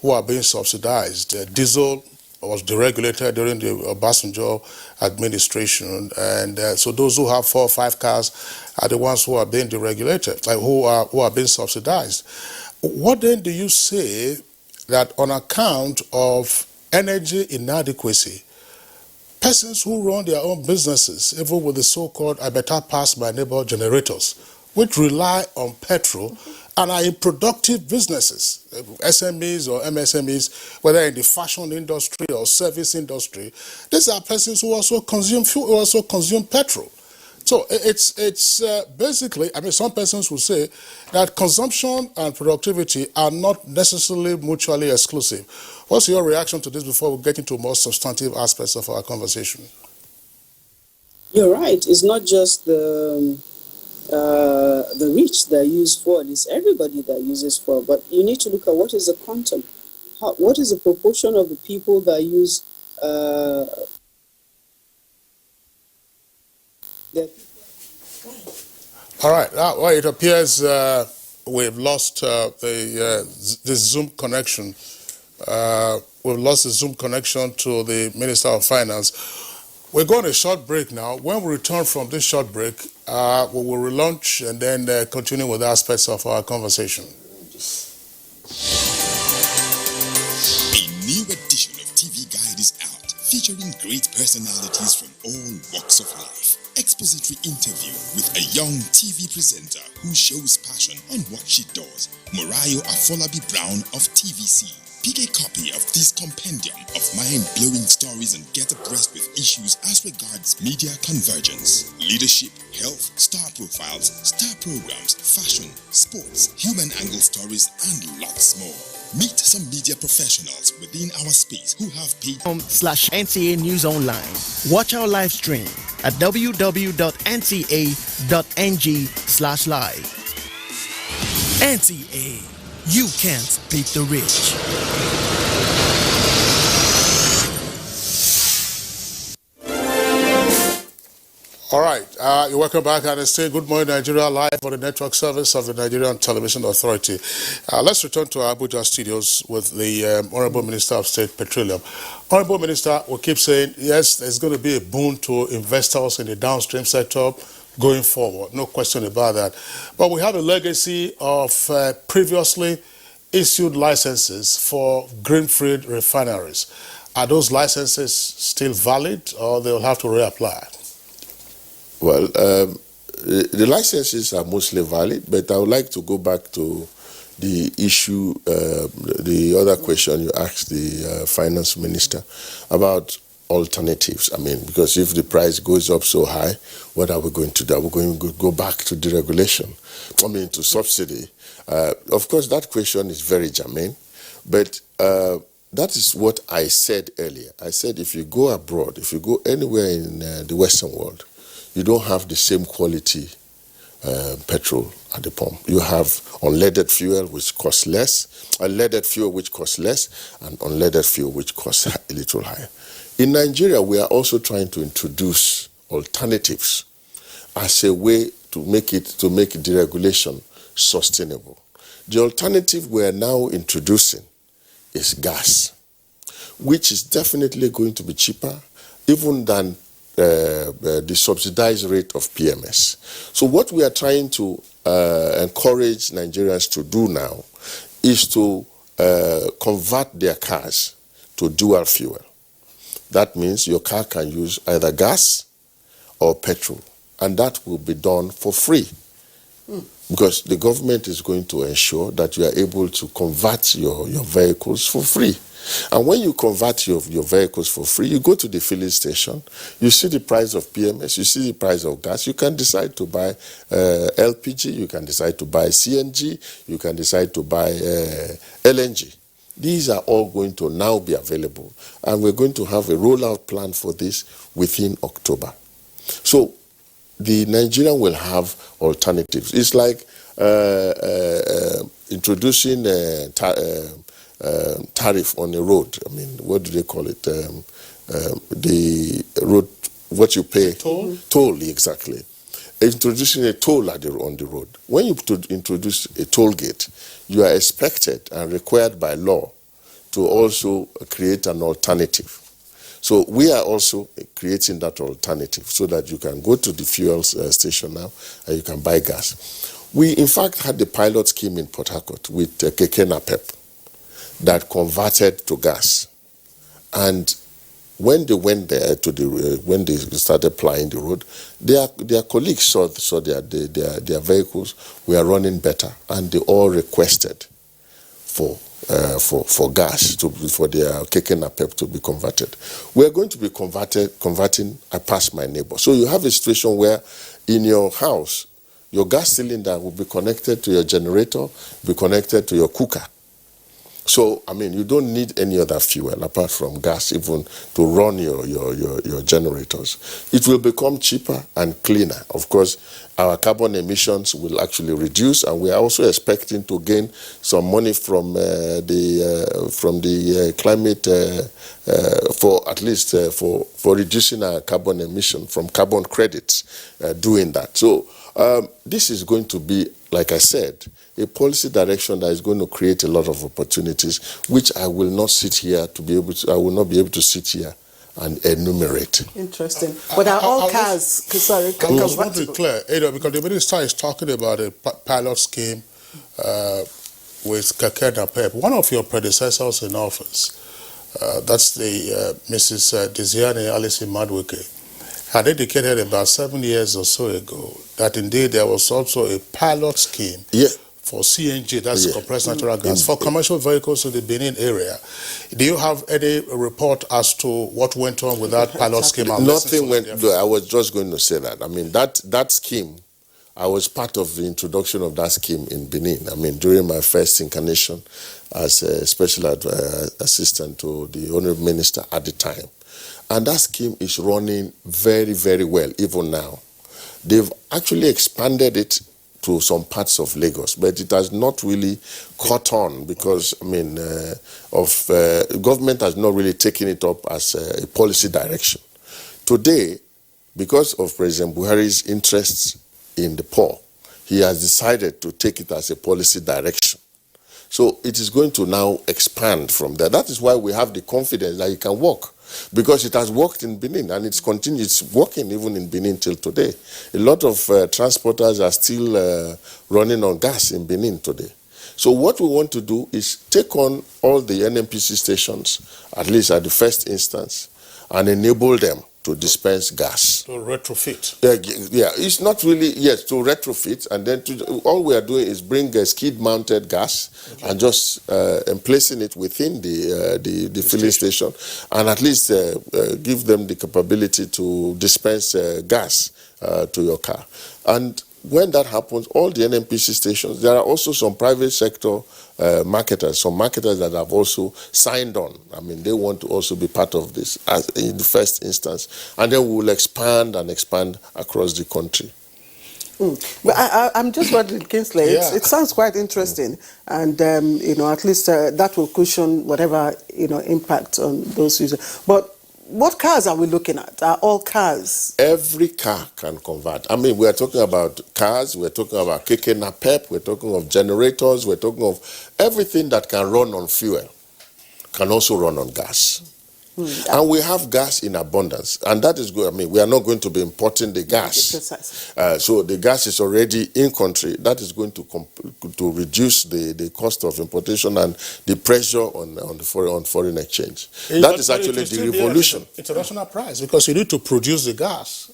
Speaker 1: who are being subsidized. Diesel was deregulated during the Obasanjo administration, and so those who have 4 or 5 cars are the ones who are being deregulated, like who are being subsidized. What then do you say that on account of energy inadequacy, persons who run their own businesses, even with the so-called I better pass my neighbor generators, which rely on petrol and are in productive businesses, SMEs or MSMEs, whether in the fashion industry or service industry, these are persons who also consume fuel, who also consume petrol. So So it's basically, I mean, some persons will say that consumption and productivity are not necessarily mutually exclusive. What's your reaction to this before we get into more substantive aspects of our conversation?
Speaker 4: You're right. It's not just the rich that use Ford. It's everybody that uses Ford. But you need to look at what is the quantum. What is the proportion of the people that use
Speaker 1: All right. Well, it appears we've lost the Zoom connection. We've lost the Zoom connection to the Minister of Finance. We're going a short break now. When we return from this short break, we will relaunch and then continue with aspects of our conversation.
Speaker 5: A new edition of TV Guide is out, featuring great personalities from all walks of life. Expository interview with a young TV presenter who shows passion on what she does, Morayo Afolabi Brown of TVC. Pick a copy of this compendium of mind-blowing stories and get abreast with issues as regards media convergence, leadership, health, star profiles, star programs, fashion, sports, human angle stories, and lots more. Meet some media professionals within our space who have paid
Speaker 6: /NTA News Online. Watch our live stream at www.nta.ng/live. NTA, you can't beat the rich.
Speaker 1: All right, you're welcome back, and stay Good Morning Nigeria live on the network service of the Nigerian Television Authority. Let's return to our Abuja studios with the Honorable Minister of State Petroleum. Honorable Minister, we keep saying, yes, there's going to be a boon to investors in the downstream sector going forward, no question about that. But we have a legacy of previously issued licenses for greenfield refineries. Are those licenses still valid, or they'll have to reapply?
Speaker 2: Well, the licenses are mostly valid, but I would like to go back to the issue, the other question you asked the finance minister about alternatives. I mean, because if the price goes up so high, what are we going to do? Are we going to go back to deregulation? I mean, to subsidy? Of course, that question is very germane, but that is what I said earlier. I said if you go abroad, if you go anywhere in the Western world, you don't have the same quality petrol at the pump. You have unleaded fuel, which costs less, unleaded fuel, which costs less, and unleaded fuel, which costs a little higher. In Nigeria, we are also trying to introduce alternatives as a way to make deregulation sustainable. The alternative we are now introducing is gas, which is definitely going to be cheaper even than the subsidized rate of PMS. So what we are trying to encourage Nigerians to do now is to convert their cars to dual fuel. That means your car can use either gas or petrol, and that will be done for free. Because the government is going to ensure that you are able to convert your vehicles for free. And when you convert your vehicles for free, you go to the filling station, you see the price of PMS, you see the price of gas, you can decide to buy LPG, you can decide to buy CNG, you can decide to buy LNG. These are all going to now be available, and we're going to have a rollout plan for this within October. So the Nigerian will have alternatives. It's like introducing tariff on a road. I mean, what do they call it? The road, what you pay?
Speaker 1: Toll?
Speaker 2: Toll, exactly. Introducing a toll on the road. When you introduce a toll gate, you are expected and required by law to also create an alternative. So we are also creating that alternative so that you can go to the fuel station now and you can buy gas. We, in fact, had the pilot scheme in Port Harcourt with Keke Napep that converted to gas. And when they went there when they started plying the road, their colleagues saw their vehicles were running better, and they all requested for gas for their Keke Napep to be converted. We are going to be converting I Pass My Neighbor. So you have a situation where in your house, your gas cylinder will be connected to your generator, be connected to your cooker. So, I mean, you don't need any other fuel apart from gas even to run your generators. It will become cheaper and cleaner. Of course, our carbon emissions will actually reduce, and we are also expecting to gain some money from the climate for at least for reducing our carbon emission from carbon credits doing that. So this is going to be, like I said, a policy direction that is going to create a lot of opportunities, which I will not sit here to be able to. I will not be able to sit here and enumerate.
Speaker 3: Interesting. But are all cars? Sorry,
Speaker 1: I just want to be clear, because the minister is talking about a pilot scheme with Keke and Pep. One of your predecessors in office, that's the Mrs. Desiane Alison Madwike, had indicated about 7 years or so ago that indeed there was also a pilot scheme for CNG, that's compressed natural gas, for commercial vehicles in the Benin area. Do you have any report as to what went on with that pilot scheme?
Speaker 2: Nothing went. I was just going to say that. I mean, that scheme, I was part of the introduction of that scheme in Benin. I mean, during my first incarnation as a special assistant to the Honorable Minister at the time. And that scheme is running very, very well, even now. They've actually expanded it to some parts of Lagos, but it has not really caught on because, I mean, government has not really taken it up as a policy direction. Today, because of President Buhari's interests in the poor, he has decided to take it as a policy direction. So it is going to now expand from there. That is why we have the confidence that it can work, because it has worked in Benin and it's working even in Benin till today. A lot of transporters are still running on gas in Benin today. So what we want to do is take on all the NNPC stations, at least at the first instance, and enable them to dispense gas.
Speaker 1: To retrofit.
Speaker 2: Yeah, it's not really, yes, to retrofit, and then all we are doing is bring a skid-mounted gas and just and placing it within the filling station, and at least give them the capability to dispense gas to your car. And when that happens, all the NNPC stations, there are also some private sector marketers, some marketers that have also signed on. I mean, they want to also be part of this as in the first instance. And then we will expand and expand across the country.
Speaker 3: But I'm just wondering, Kingsley, it sounds quite interesting. And, at least that will cushion whatever, impact on those users. But what cars are we looking at? Are all cars?
Speaker 2: Every car can convert. I mean, we're talking about cars, we're talking about Keke na Pep, we're talking of generators, we're talking of everything that can run on fuel, can also run on gas. And we have gas in abundance, and that is good. I mean, we are not going to be importing the gas. So the gas is already in country. That is going to reduce the cost of importation and the pressure on foreign exchange. That is actually the revolution.
Speaker 1: International price, because you need to produce the gas.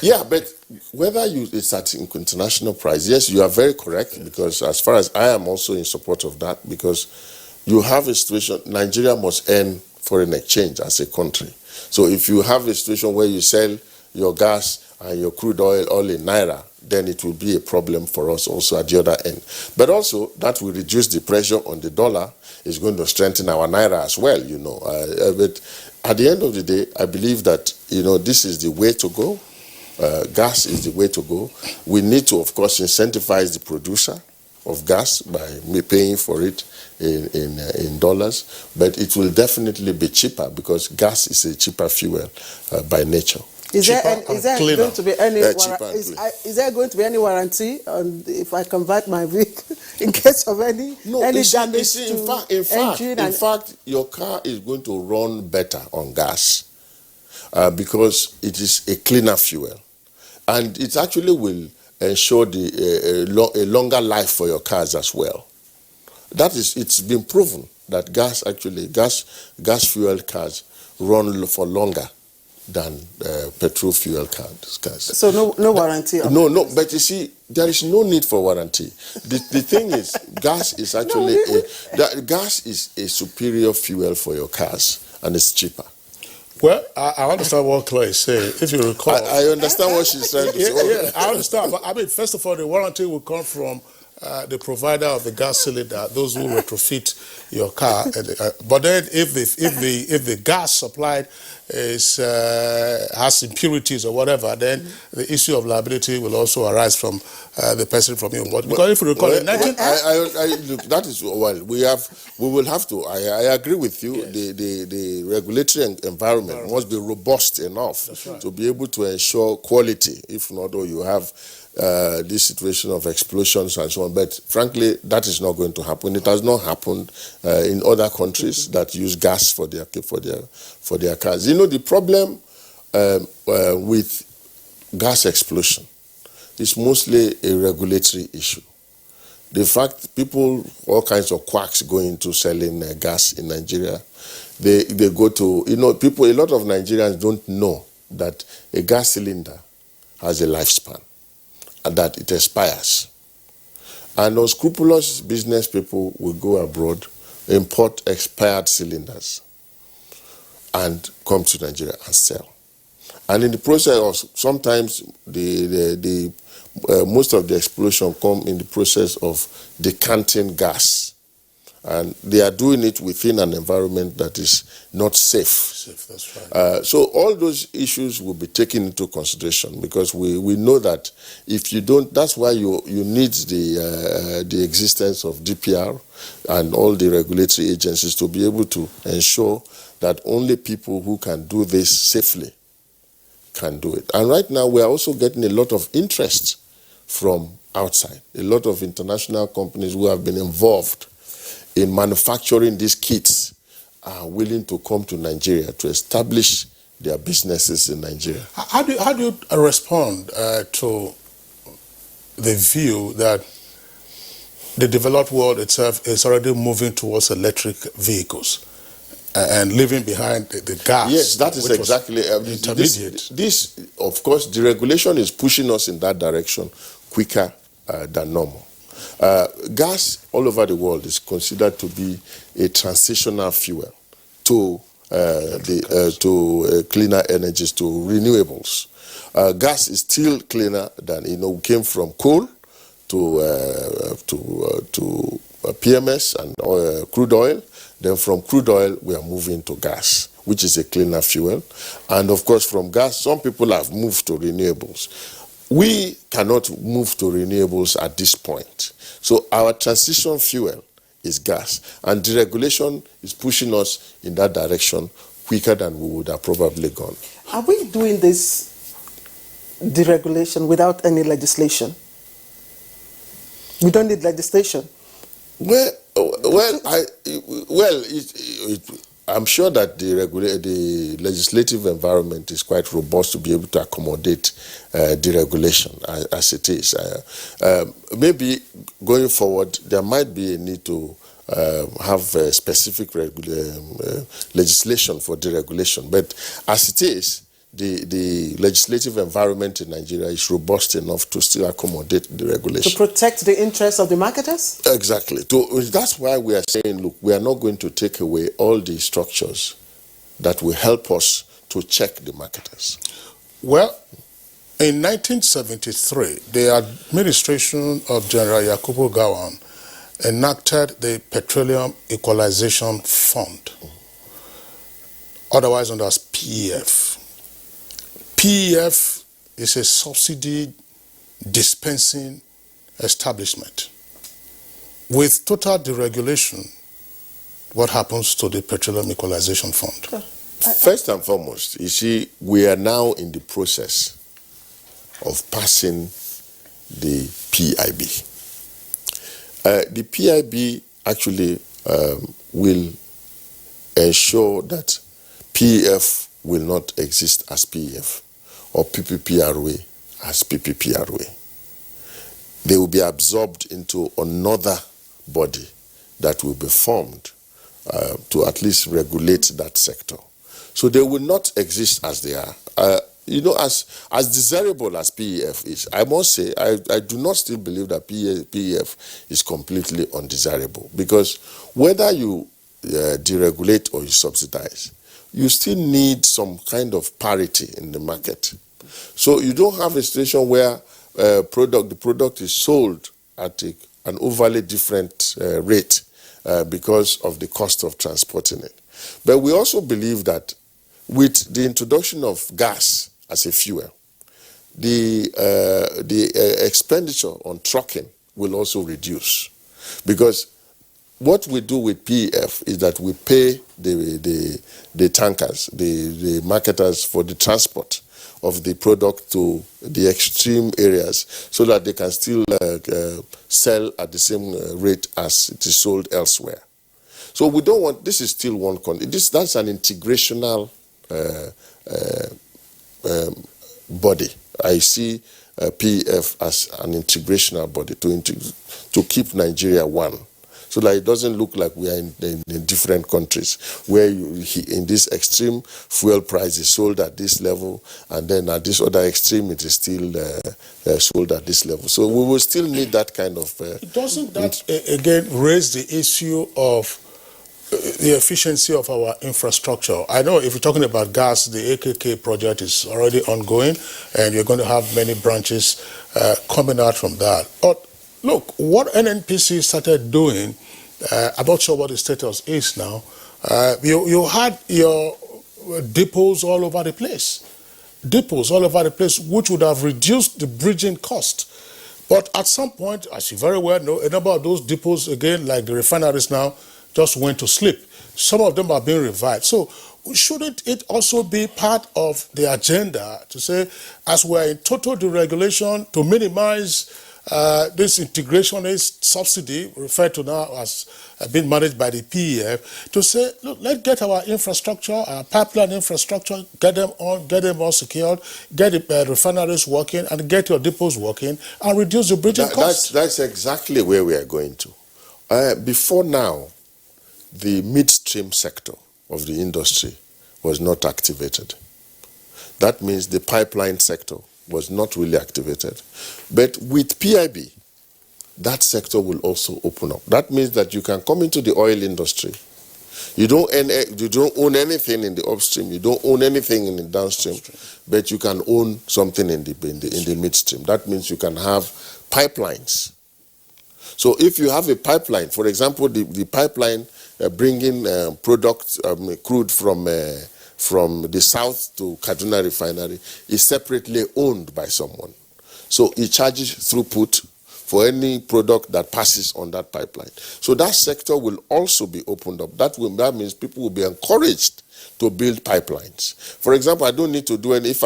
Speaker 2: Yeah, but whether it's at international price, yes, you are very correct, because as far as I am also in support of that, because you have a situation, Nigeria must earn foreign exchange as a country. So if you have a situation where you sell your gas and your crude oil all in Naira, then it will be a problem for us also at the other end. But also, that will reduce the pressure on the dollar. It's going to strengthen our Naira as well, But at the end of the day, I believe that, this is the way to go. Gas is the way to go. We need to, of course, incentivize the producer of gas by paying for it in dollars, but it will definitely be cheaper because gas is a cheaper fuel by nature.
Speaker 3: Is there going to be any warranty on if I convert my vehicle in case of any damage to engine?
Speaker 2: In fact, your car is going to run better on gas because it is a cleaner fuel, and it actually will ensure a longer life for your cars as well. It's been proven that gas fuel cars run for longer than petrol fuel cars.
Speaker 3: So no warranty?
Speaker 2: No, but you see, there is no need for warranty. The thing is, gas is actually gas is a superior fuel for your cars, and it's cheaper.
Speaker 1: Well, I understand what Claire is saying. If you recall,
Speaker 2: I understand what she's trying to say.
Speaker 1: yeah, I understand. But I mean, first of all, the warranty will come from the provider of the gas cylinder, those who retrofit your car. But then, if the gas supplied has impurities or whatever, then the issue of liability will also arise from the person from you. But because if you recall,
Speaker 2: look, that is we will have to. I agree with you. Yes. The regulatory environment must be robust enough to be able to ensure quality. If not, though, you have this situation of explosions and so on. But frankly, that is not going to happen. It has not happened in other countries that use gas for their cars. You know, the problem with gas explosion is mostly a regulatory issue. The fact people, all kinds of quacks go into selling gas in Nigeria, they go to, you know, people, a lot of Nigerians don't know that a gas cylinder has a lifespan and that it expires. And unscrupulous business people will go abroad, import expired cylinders and come to Nigeria and sell. And in the process of, sometimes most of the explosion come in the process of decanting gas. And they are doing it within an environment that is not safe.
Speaker 1: That's right.
Speaker 2: So all those issues will be taken into consideration, because we know that if you don't, that's why you need the existence of DPR and all the regulatory agencies to be able to ensure that only people who can do this safely can do it. And right now we are also getting a lot of interest from outside. A lot of international companies who have been involved in manufacturing these kits are willing to come to Nigeria to establish their businesses in Nigeria.
Speaker 1: How do you respond to the view that the developed world itself is already moving towards electric vehicles and leaving behind the gas?
Speaker 2: Yes, that is exactly
Speaker 1: intermediate.
Speaker 2: This, of course, the regulation is pushing us in that direction quicker than normal. Gas all over the world is considered to be a transitional fuel to cleaner energies, to renewables. Gas is still cleaner than, you know, we came from coal to PMS and crude oil. Then from crude oil, we are moving to gas, which is a cleaner fuel. And of course, from gas, some people have moved to renewables. We cannot move to renewables at this point. So our transition fuel is gas. And deregulation is pushing us in that direction quicker than we would have probably gone.
Speaker 3: Are we doing this deregulation without any legislation? We don't need legislation.
Speaker 2: I'm sure that the legislative environment is quite robust to be able to accommodate deregulation as it is. Maybe going forward, there might be a need to have a specific legislation for deregulation. But as it is, the legislative environment in Nigeria is robust enough to still accommodate the regulation.
Speaker 3: To protect the interests of the marketers?
Speaker 2: Exactly. That's why we are saying, look, we are not going to take away all the structures that will help us to check the marketers.
Speaker 1: Well, in 1973, the administration of General Yakubu Gowon enacted the Petroleum Equalization Fund, otherwise known as PEF. PEF is a subsidy dispensing establishment. With total deregulation, what happens to the Petroleum Equalization Fund?
Speaker 2: First and foremost, you see, we are now in the process of passing the PIB. The PIB actually will ensure that PEF will not exist as PEF, or PPPROA as PPPROA. They will be absorbed into another body that will be formed to at least regulate that sector. So they will not exist as they are. You know, as desirable as PEF is, I must say, I do not still believe that PEF is completely undesirable, because whether you deregulate or you subsidize, you still need some kind of parity in the market. So you don't have a situation where the product is sold at an overly different rate because of the cost of transporting it. But we also believe that with the introduction of gas as a fuel, the expenditure on trucking will also reduce, because what we do with PEF is that we pay the tankers, the marketers, for the transport of the product to the extreme areas so that they can still sell at the same rate as it is sold elsewhere. So we don't want, this is still one that's an integrational body. I see PEF as an integrational body to keep Nigeria one, so that it doesn't look like we are in different countries where in this extreme fuel price is sold at this level, and then at this other extreme it is still sold at this level. So we will still need that kind of...
Speaker 1: Doesn't that again raise the issue of the efficiency of our infrastructure? I know if you're talking about gas, the AKK project is already ongoing, and you're going to have many branches coming out from that. But look, what NNPC started doing, I'm not sure what the status is now. You had your depots all over the place. Which would have reduced the bridging cost. But at some point, as you very well know, a number of those depots, again, like the refineries now, just went to sleep. Some of them are being revived. So shouldn't it also be part of the agenda to say, as we're in total deregulation, to minimize this integrationist subsidy, referred to now as being managed by the PEF, to say, look, let's get our infrastructure, our pipeline infrastructure, get them all secured, get the refineries working, and get your depots working, and reduce the bridging costs.
Speaker 2: That's exactly where we are going to. Before now, the midstream sector of the industry was not activated. That means the pipeline sector was not really activated. But with PIB, that sector will also open up. That means that you can come into the oil industry. You don't own anything in the upstream. You don't own anything in the downstream, but you can own something in the midstream. That means you can have pipelines. So if you have a pipeline, for example, the pipeline bringing crude from the south to Kaduna Refinery is separately owned by someone. So it charges throughput for any product that passes on that pipeline. So that sector will also be opened up. That means people will be encouraged to build pipelines. For example, I don't need to do any, if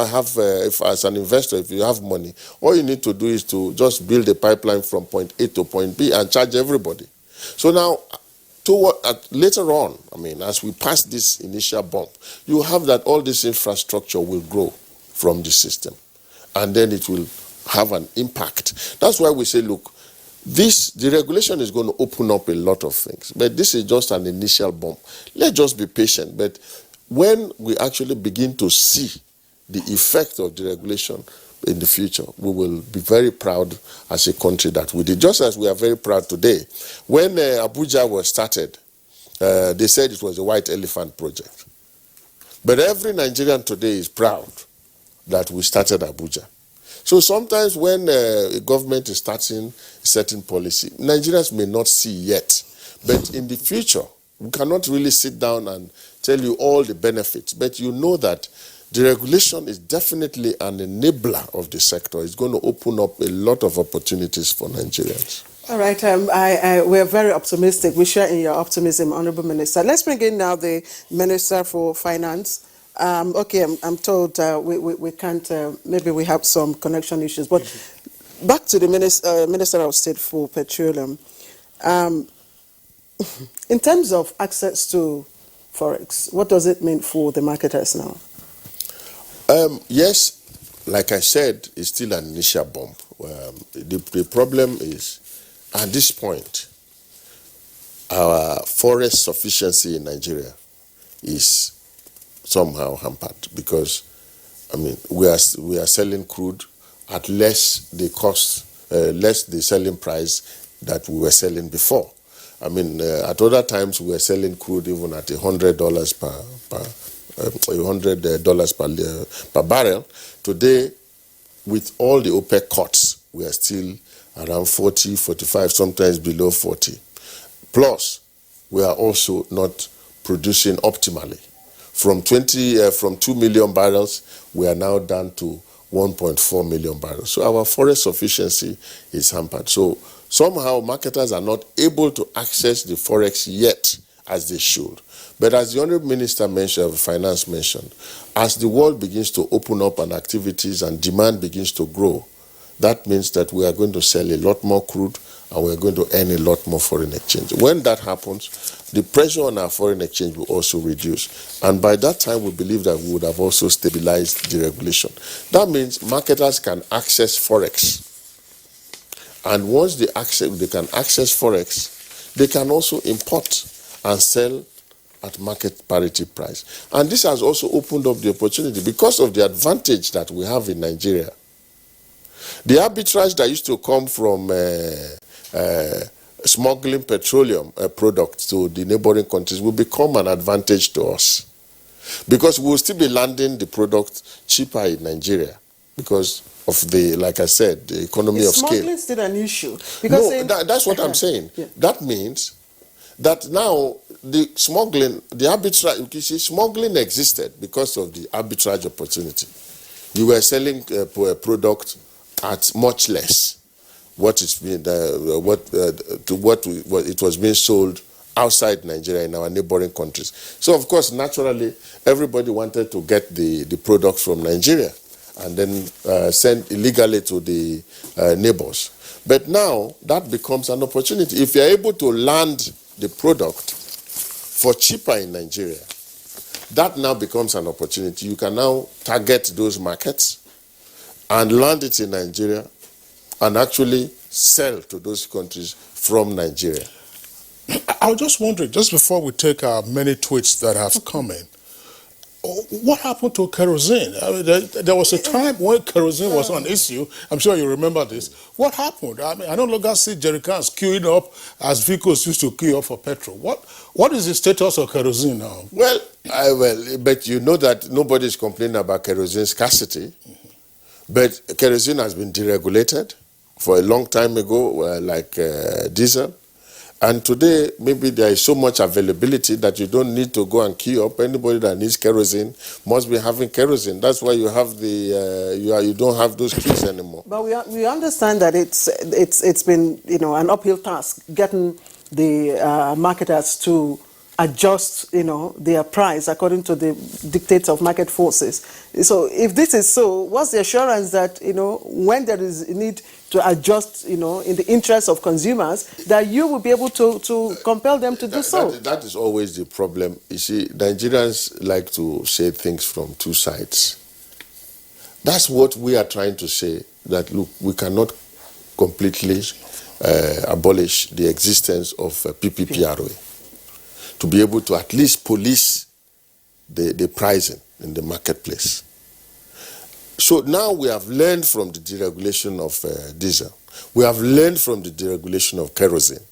Speaker 2: as an investor, if you have money, all you need to do is to just build a pipeline from point A to point B and charge everybody. So now, later on, I mean, as we pass this initial bump, you have that all this infrastructure will grow from the system, and then it will have an impact. That's why we say, look, the regulation is going to open up a lot of things, but this is just an initial bump. Let's just be patient. But when we actually begin to see the effect of the regulation in the future, we will be very proud as a country that we did, just as we are very proud today. When Abuja was started, they said it was a white elephant project. But every Nigerian today is proud that we started Abuja. So sometimes when a government is starting a certain policy, Nigerians may not see yet. But in the future, we cannot really sit down and tell you all the benefits. But you know that the regulation is definitely an enabler of the sector. It's going to open up a lot of opportunities for Nigerians.
Speaker 3: All right, we're very optimistic. We share in your optimism, Honorable Minister. Let's bring in now the Minister for Finance. Okay, I'm told we can't, maybe we have some connection issues, but back to the Minister of State for Petroleum. In terms of access to Forex, what does it mean for the marketers now?
Speaker 2: Yes, like I said, it's still an initial bump. The problem is, at this point, our forest sufficiency in Nigeria is somehow hampered, because, I mean, we are selling crude at less the cost, less the selling price that we were selling before. I mean, at other times we were selling crude even at $100 per barrel. Today, with all the OPEC cuts, we are still around 40, 45, sometimes below 40. Plus, we are also not producing optimally. From 2 million barrels, we are now down to 1.4 million barrels. So our forest sufficiency is hampered. So somehow marketers are not able to access the forex yet as they should. But as the Honourable Minister mentioned, Finance mentioned, as the world begins to open up and activities and demand begins to grow, that means that we are going to sell a lot more crude and we are going to earn a lot more foreign exchange. When that happens, the pressure on our foreign exchange will also reduce. And by that time, we believe that we would have also stabilized the regulation. That means marketers can access forex. And once they can access forex, they can also import and sell at market parity price. And this has also opened up the opportunity because of the advantage that we have in Nigeria. The arbitrage that used to come from smuggling petroleum products to the neighboring countries will become an advantage to us. Because we will still be landing the product cheaper in Nigeria because of the, like I said, the economy of scale.
Speaker 3: Smuggling is still an issue. Because
Speaker 2: that's what I'm saying.
Speaker 3: Yeah.
Speaker 2: That means that now the smuggling, the arbitrage, you see, smuggling existed because of the arbitrage opportunity. You were selling a product at much less what it was being sold outside Nigeria in our neighboring countries. So of course, naturally, everybody wanted to get the products from Nigeria and then send illegally to the neighbors. But now that becomes an opportunity. If you're able to land the product for cheaper in Nigeria, that now becomes an opportunity. You can now target those markets and land it in Nigeria and actually sell to those countries from Nigeria.
Speaker 1: I was just wondering, just before we take our many tweets that have come in, what happened to kerosene? I mean, there was a time when kerosene was an issue. I'm sure you remember this. What happened? I mean, I no longer see jerrycans queuing up as vehicles used to queue up for petrol. What is the status of kerosene now?
Speaker 2: Well, but you know that nobody is complaining about kerosene scarcity. But kerosene has been deregulated for a long time ago, like diesel. And today, maybe there is so much availability that you don't need to go and queue up. Anybody that needs kerosene must be having kerosene. That's why you have you don't have those queues anymore.
Speaker 3: But we understand that it's been an uphill task getting the marketers to adjust their price according to the dictates of market forces. So if this is so, what's the assurance that when there is a need to adjust in the interest of consumers, that you will be able to compel them to do so?
Speaker 2: That is always the problem. You see, Nigerians like to say things from two sides. That's what we are trying to say, that look, we cannot completely abolish the existence of PPPROA. To be able to at least police the pricing in the marketplace. So now we have learned from the deregulation of diesel. We have learned from the deregulation of kerosene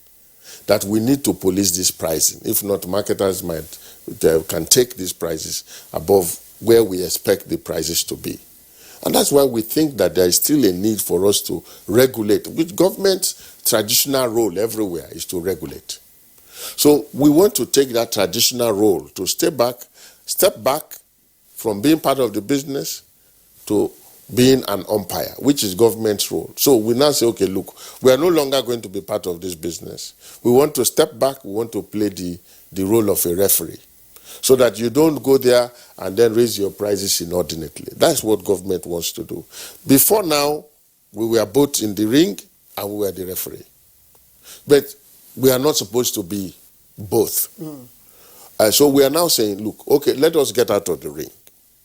Speaker 2: that we need to police this pricing. If not, marketers can take these prices above where we expect the prices to be. And that's why we think that there is still a need for us to regulate, which government's traditional role everywhere is to regulate. So we want to take that traditional role to step back from being part of the business to being an umpire, which is government's role. So we now say, okay, look, we are no longer going to be part of this business. We want to step back, we want to play the role of a referee, so that you don't go there and then raise your prices inordinately. That's what government wants to do. Before now, we were both in the ring and we were the referee. But we are not supposed to be both. So we are now saying, look, okay, let us get out of the ring.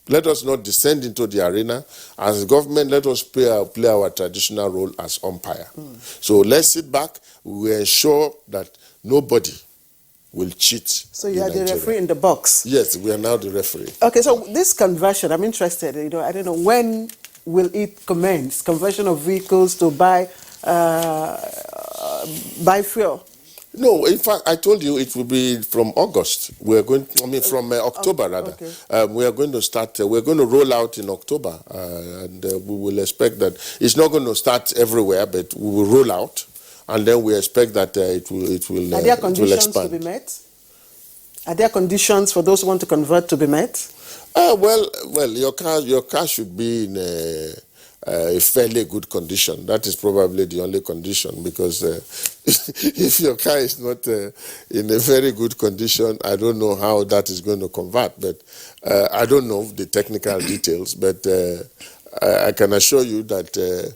Speaker 2: Let us not descend into the arena. As government, let us play our traditional role as umpire. So let's sit back. We will ensure that nobody will cheat.
Speaker 3: So you are the referee in the box?
Speaker 2: Yes, we are now the referee.
Speaker 3: Okay, so this conversion, I'm interested, I don't know, when will it commence? Conversion of vehicles to buy fuel?
Speaker 2: No, in fact, I told you it will be from August. We're going, from October rather.
Speaker 3: Okay.
Speaker 2: We are going to start, we're going to roll out in October, and we will expect that it's not going to start everywhere, but we will roll out, and then we expect that it will
Speaker 3: Are there
Speaker 2: it will
Speaker 3: conditions
Speaker 2: expand.
Speaker 3: to be met? Are there conditions for those who want to convert to be met?
Speaker 2: Well, your car should be in a fairly good condition. That is probably the only condition, because if your car is not in a very good condition, I don't know how that is going to convert. But I don't know the technical details. But I can assure you that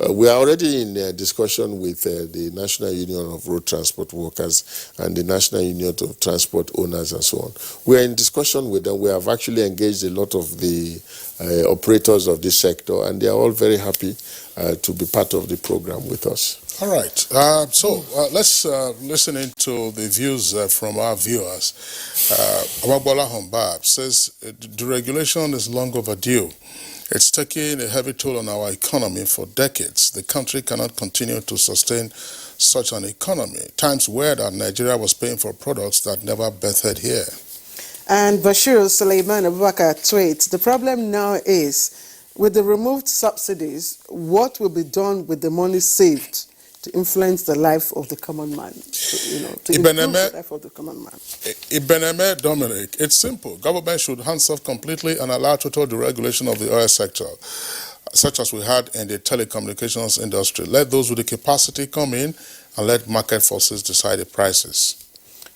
Speaker 2: we are already in discussion with the National Union of Road Transport Workers and the National Union of Transport Owners and so on. We are in discussion with them. We have actually engaged a lot of the operators of this sector, and they are all very happy to be part of the program with us.
Speaker 1: All right. So let's listen into the views from our viewers. Awabola Hombab says deregulation is long overdue. It's taking a heavy toll on our economy for decades. The country cannot continue to sustain such an economy. Times were that Nigeria was paying for products that never birthed here.
Speaker 3: And Bashir Suleiman Abubakar tweets, the problem now is, with the removed subsidies, what will be done with the money saved to influence the life of the common man? To improve the life of the common man.
Speaker 1: Ibeneme Dominic, it's simple. Government should hands off completely and allow total deregulation of the oil sector, such as we had in the telecommunications industry. Let those with the capacity come in and let market forces decide the prices.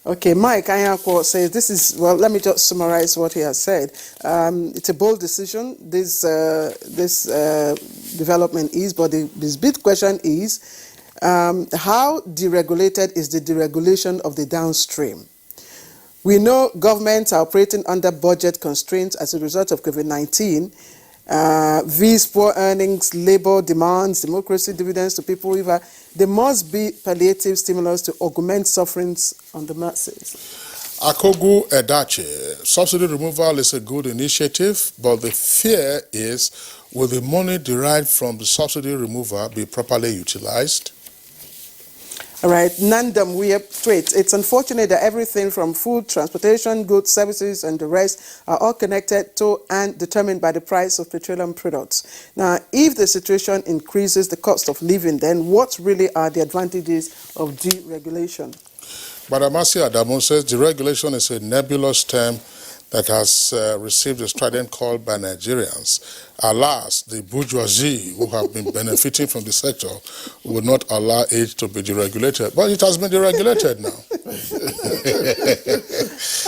Speaker 3: Okay, Mike Anyako says this is, well, let me just summarize what he has said. It's a bold decision, this development is, but this big question is, how deregulated is the deregulation of the downstream? We know governments are operating under budget constraints as a result of COVID-19. These poor earnings, labor demands, democracy dividends to people. There must be palliative stimulus to augment sufferings on the masses.
Speaker 1: Akogu Edache, subsidy removal is a good initiative, but the fear is, will the money derived from the subsidy removal be properly utilized?
Speaker 3: All right, Nandam, we tweet. It's unfortunate that everything from food, transportation, goods, services, and the rest are all connected to and determined by the price of petroleum products. Now, if the situation increases the cost of living, then what really are the advantages of deregulation?
Speaker 1: Badamasi Adamu says deregulation is a nebulous term that has received a strident call by Nigerians. Alas, the bourgeoisie who have been benefiting from the sector would not allow it to be deregulated. But it has been deregulated now.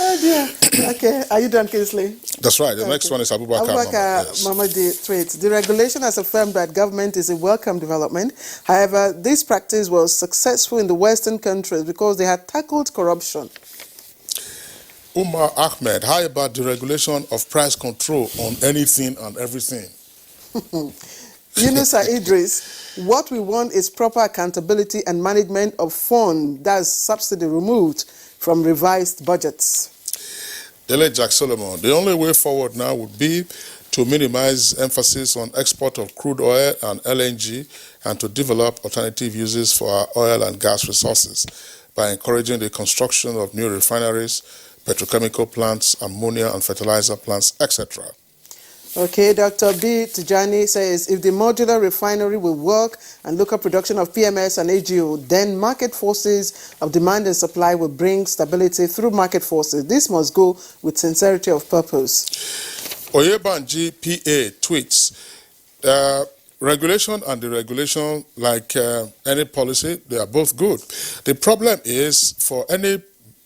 Speaker 3: Oh dear. Okay, are you done, Kingsley?
Speaker 1: That's right. The next one is Abubakar
Speaker 3: Mamadi tweets. Deregulation has affirmed that government is a welcome development. However, this practice was successful in the Western countries because they had tackled corruption.
Speaker 1: Umar Ahmed, how about deregulation of price control on anything and everything?
Speaker 3: Yunusa Idris, what we want is proper accountability and management of funds, that's subsidy removed from revised budgets.
Speaker 1: Dele Jack Solomon, the only way forward now would be to minimize emphasis on export of crude oil and LNG and to develop alternative uses for our oil and gas resources by encouraging the construction of new refineries, petrochemical plants, ammonia and fertilizer plants, etc.
Speaker 3: Okay, Dr. B. Tijani says, if the modular refinery will work and local production of PMS and AGO, then market forces of demand and supply will bring stability through market forces. This must go with sincerity of purpose.
Speaker 1: Oyebanji PA tweets, regulation and deregulation, like any policy, they are both good. The problem is for any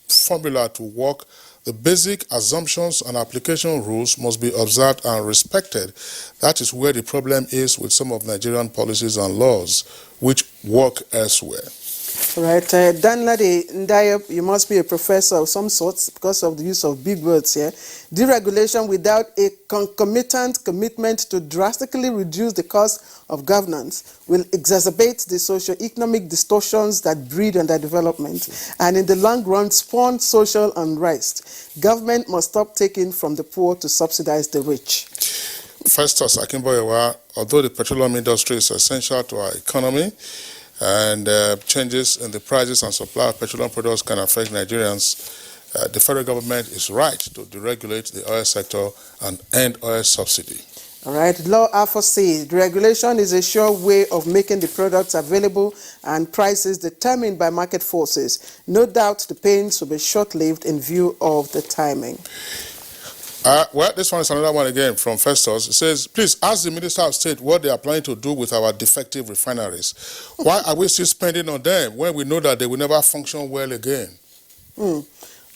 Speaker 1: formula to work, the basic assumptions and application rules must be observed and respected. That is where the problem is with some of Nigerian policies and laws, which work elsewhere.
Speaker 3: All right, Danladi Ndayop, you must be a professor of some sorts because of the use of big words here. Deregulation without a concomitant commitment to drastically reduce the cost of governance will exacerbate the socio-economic distortions that breed underdevelopment and in the long run spawn social unrest. Government must stop taking from the poor to subsidize the rich.
Speaker 1: Festus Akimboyewa, although the petroleum industry is essential to our economy, and changes in the prices and supply of petroleum products can affect Nigerians, the federal government is right to deregulate the oil sector and end oil subsidy.
Speaker 3: All right, Law A4C, deregulation is a sure way of making the products available and prices determined by market forces. No doubt the pains will be short-lived in view of the timing.
Speaker 1: Well, this one is another one again from Festus. It says, please ask the Minister of State what they are planning to do with our defective refineries. Why are we still spending on them when we know that they will never function well again?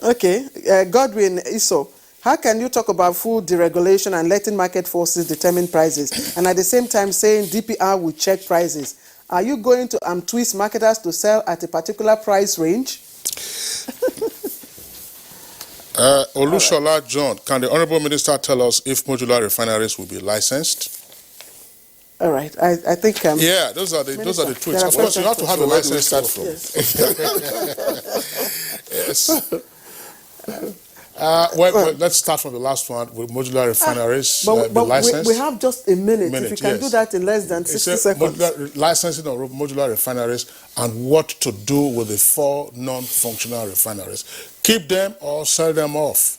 Speaker 3: Okay, Godwin Iso, how can you talk about food deregulation and letting market forces determine prices and at the same time saying DPR will check prices? Are you going to twist marketers to sell at a particular price range?
Speaker 1: Olushola John, can the Honourable Minister tell us if modular refineries will be licensed?
Speaker 3: All right, I think...
Speaker 1: yeah, those are the tweets. Of course, you have to have a license. Yes. Well, let's start from the last one with modular refineries.
Speaker 3: But
Speaker 1: licensed.
Speaker 3: we have just a minute. If you can do that in less than 60 seconds.
Speaker 1: Licensing of modular refineries and what to do with the 4 non-functional refineries. Keep them or sell them off?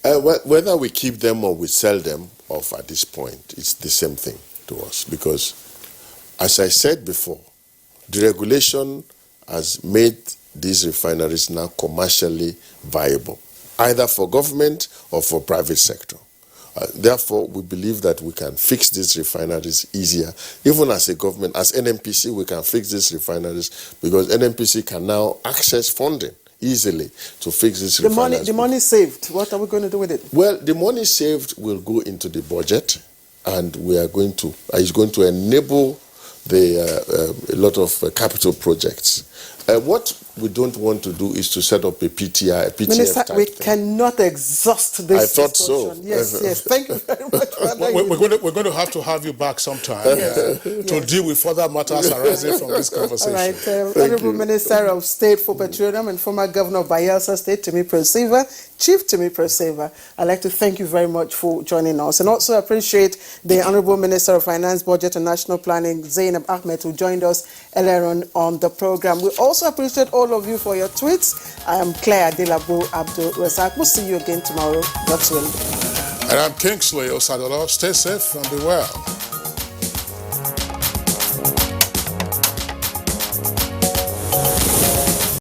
Speaker 2: Whether we keep them or we sell them off at this point, it's the same thing to us. Because, as I said before, deregulation has made these refineries now commercially viable, either for government or for private sector. Therefore, we believe that we can fix these refineries easier. Even as a government, as NNPC, we can fix these refineries because NNPC can now access funding easily to fix this refineries.
Speaker 3: The money saved, what are we going to do with it?
Speaker 2: Well, the money saved will go into the budget, and we are going to, it's going to enable a lot of capital projects. What we don't want to do is to set up a PTI,
Speaker 3: Minister,
Speaker 2: type
Speaker 3: we
Speaker 2: thing.
Speaker 3: cannot exhaust this.
Speaker 2: I thought so.
Speaker 3: Yes. Thank you very much.
Speaker 1: We're going to have you back sometime to deal with further matters arising from this conversation.
Speaker 3: All right. Honourable Minister of State for Petroleum and former Governor of Bayelsa State, Timi Proseva, Chief Timi Proseva, I'd like to thank you very much for joining us. And also appreciate the Honourable Minister of Finance, Budget and National Planning, Zainab Ahmed, who joined us earlier on the program. We also appreciate all of you for your tweets. I am Claire Adelabo Abdul Razak. We'll see you again tomorrow. God's willing.
Speaker 1: And I'm Kingsley Osadola. Stay safe and be well.